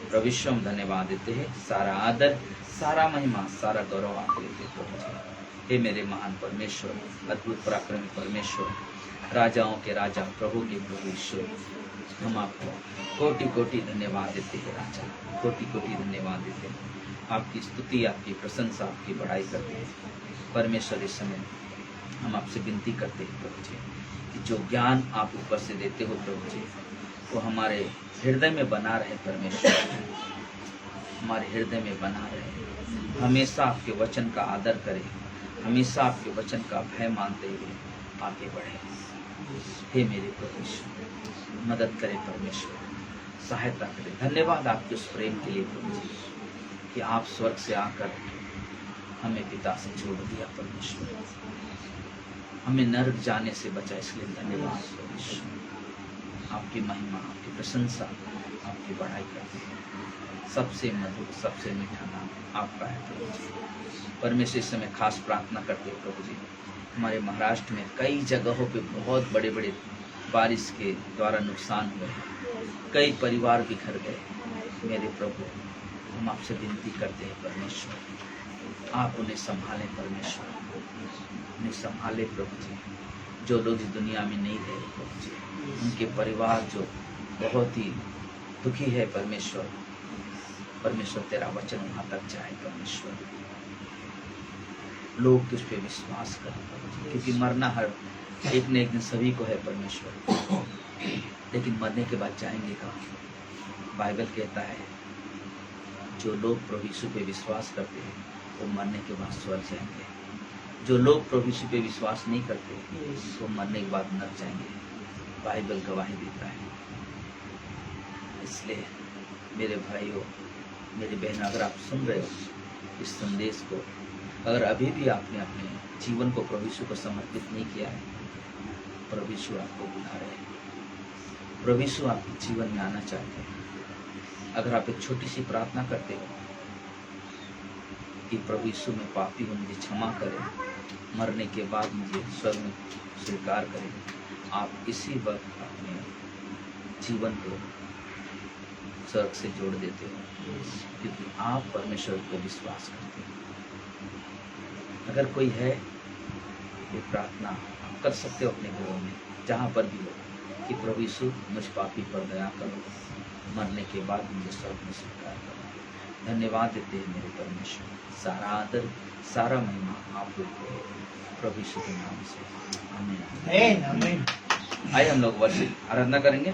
प्रभु यीशु, हम धन्यवाद देते हैं, सारा आदर, सारा महिमा, सारा गौरव आपको देते हैं प्रभु जी। हे मेरे महान परमेश्वर, अद्भुत पराक्रमी परमेश्वर, राजाओं के राजा, प्रभु के प्रभु ईश्वर, हम आपको कोटि कोटि धन्यवाद देते हैं राजा, कोटि कोटि धन्यवाद देते हैं। आपकी स्तुति, आपकी प्रशंसा, आपकी बढ़ाई करते हैं परमेश्वर। इस समय हम आपसे विनती करते हैं प्रभु जी, कि जो ज्ञान आप ऊपर से देते हो प्रभु जी, वो हमारे हृदय में बना रहे परमेश्वर, हमारे हृदय में बना रहे। हमेशा आपके वचन का आदर करें, हमेशा आपके वचन का भय मानते हुए आगे बढ़े। हे मेरे प्रभु, मदद करे परमेश्वर, सहायता करे। धन्यवाद आपके उस प्रेम के लिए प्रभु जी, कि आप स्वर्ग से आकर हमें पिता से जोड़ दिया परमेश्वर, हमें नरक जाने से बचा, इसलिए धन्यवाद परमेश्वर। आपकी महिमा, आपकी प्रशंसा, आपकी बढ़ाई करते हैं। सबसे मधुर, सबसे मीठा नाम आपका है प्रभु जी। परमेश्वर इस समय खास प्रार्थना करते हैं प्रभु जी, हमारे महाराष्ट्र में कई जगहों पे बहुत बड़े बड़े बारिश के द्वारा नुकसान हुए, कई परिवार बिखर गए। मेरे प्रभु, हम आपसे विनती करते हैं परमेश्वर, आप उन्हें संभालें परमेश्वर, उन्हें संभाले प्रभु जी। जो लोग इस दुनिया में नहीं रहे प्रभु जी, उनके परिवार जो बहुत ही दुखी है परमेश्वर, परमेश्वर तेरा वचन वहाँ तक जाए परमेश्वर, लोग तुझ पे विश्वास करें प्रभु जी, क्योंकि मरना हर एक न एक दिन सभी को है परमेश्वर। लेकिन मरने के बाद जाएंगे कहाँ? बाइबल कहता है जो लोग प्रभु यीशु पे विश्वास करते हैं वो मरने के बाद स्वर्ग जाएंगे। जो लोग प्रभु यीशु पे विश्वास नहीं करते वो मरने के बाद नरक जाएंगे। बाइबल गवाही देता है। इसलिए मेरे भाइयों, मेरी बहन, अगर आप सुन रहे हो इस संदेश को, अगर अभी भी आपने अपने जीवन को प्रभु यीशु को समर्पित नहीं किया है, प्रभु यीशु आपको बुला रहे हैं। प्रभु यीशु आपके जीवन में आना चाहते हैं। अगर आप एक छोटी सी प्रार्थना करते हो कि प्रभु यीशु में पापी हूँ, मुझे क्षमा करें, मरने के बाद मुझे स्वर्ग में स्वीकार करें, आप इसी वक्त अपने जीवन को स्वर्ग से जोड़ देते हो, क्योंकि आप परमेश्वर को विश्वास करते हो। अगर कोई है ये प्रार्थना आप कर सकते हो अपने घरों में, जहाँ पर भी हो, कि प्रभु यीशु मुझ पापी पर दया करो, मरने के बाद मुझे स्वर्ग में स्वीकार करो। धन्यवाद देते हैं मेरे परमेश्वर। सारा आदर, सारा महिमा आप लोग को प्रभु यीशु के नाम से। आमीन। आमीन। आइए हम लोग वर्शिप आराधना करेंगे।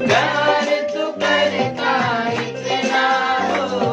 प्यार तू करता इतना हो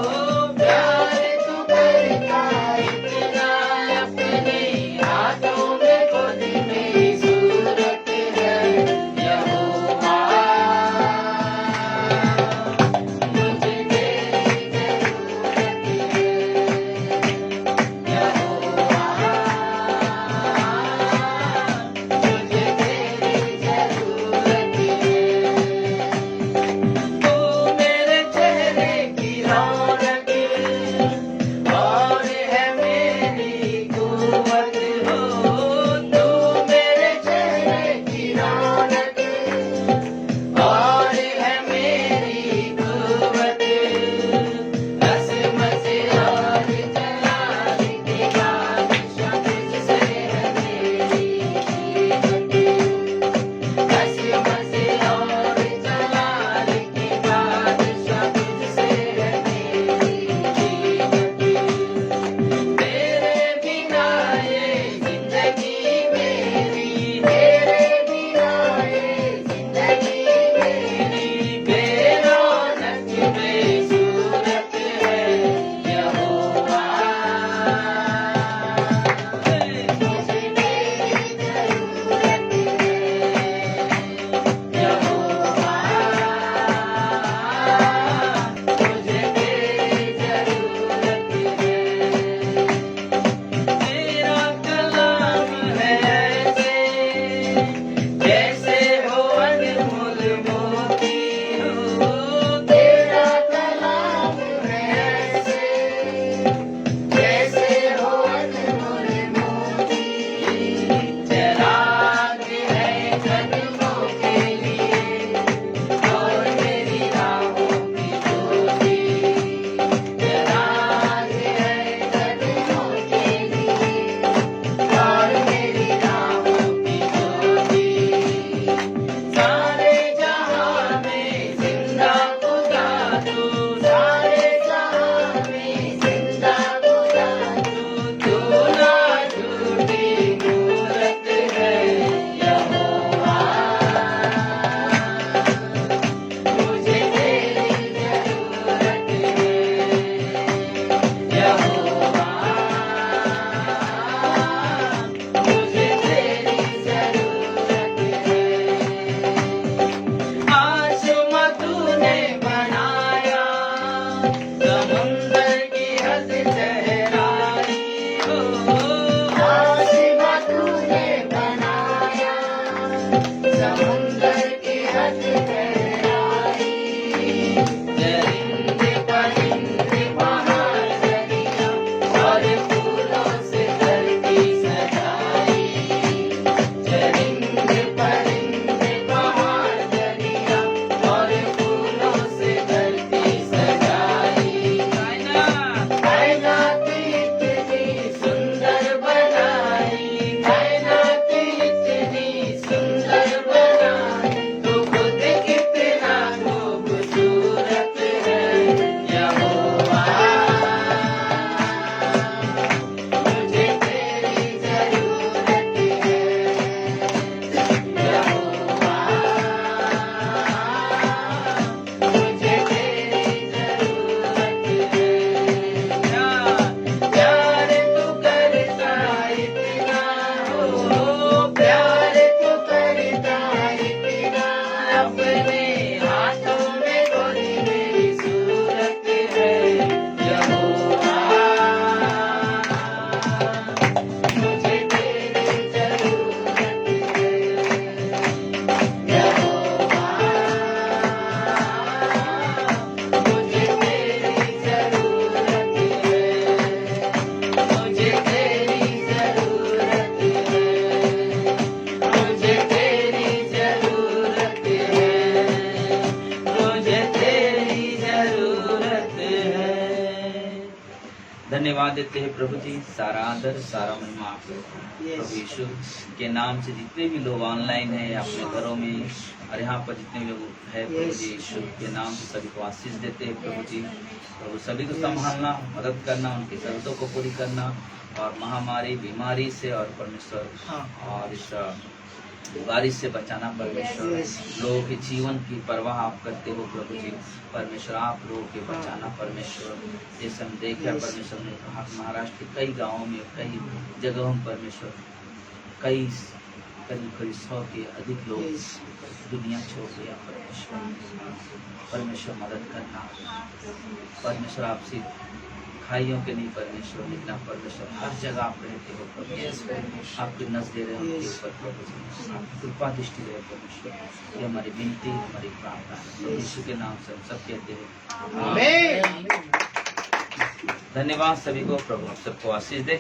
धन्यवाद देते हैं प्रभु जी, सारा आदर सारा महिमा आपको। प्रभु यीशु के नाम से जितने भी लोग ऑनलाइन हैं अपने घरों में और यहाँ पर जितने भी लोग हैं प्रभु जी यीशु के नाम से सभी को आशीष देते हैं प्रभु जी। प्रभु सभी को संभालना, मदद करना, उनकी जरूरतों को पूरी करना और महामारी बीमारी से और परमेश्वर और इस बारिश से बचाना परमेश्वर। लोगों के जीवन की परवाह आप करते हो प्रभु जी। परमेश्वर आप लोगों के बचाना परमेश्वर। जैसे हम देखा परमेश्वर ने कहा महाराष्ट्र के कई गांवों में कई जगहों में परमेश्वर करीब 100 के अधिक लोग दुनिया छोड़ दिया परमेश्वर। परमेश्वर मदद करना परमेश्वर, आपसे खाइयों के नहीं परमेश्वर, लेकिन आप परमेश्वर हर जगह आप रहते हो परमेश्वर। आपकी नजर दे रहे हो उनके ऊपर प्रभु जी, आपकी कृपा दृष्टि रहे परमेश्वर। ये हमारी विनती, हमारी प्रार्थना है प्रभु यीशु के नाम से हम सब कहते हैं आमीन। धन्यवाद सभी को, प्रभु आप सबको आशीष दे।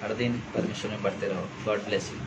हर दिन परमेश्वर में बढ़ते रहो। God bless you.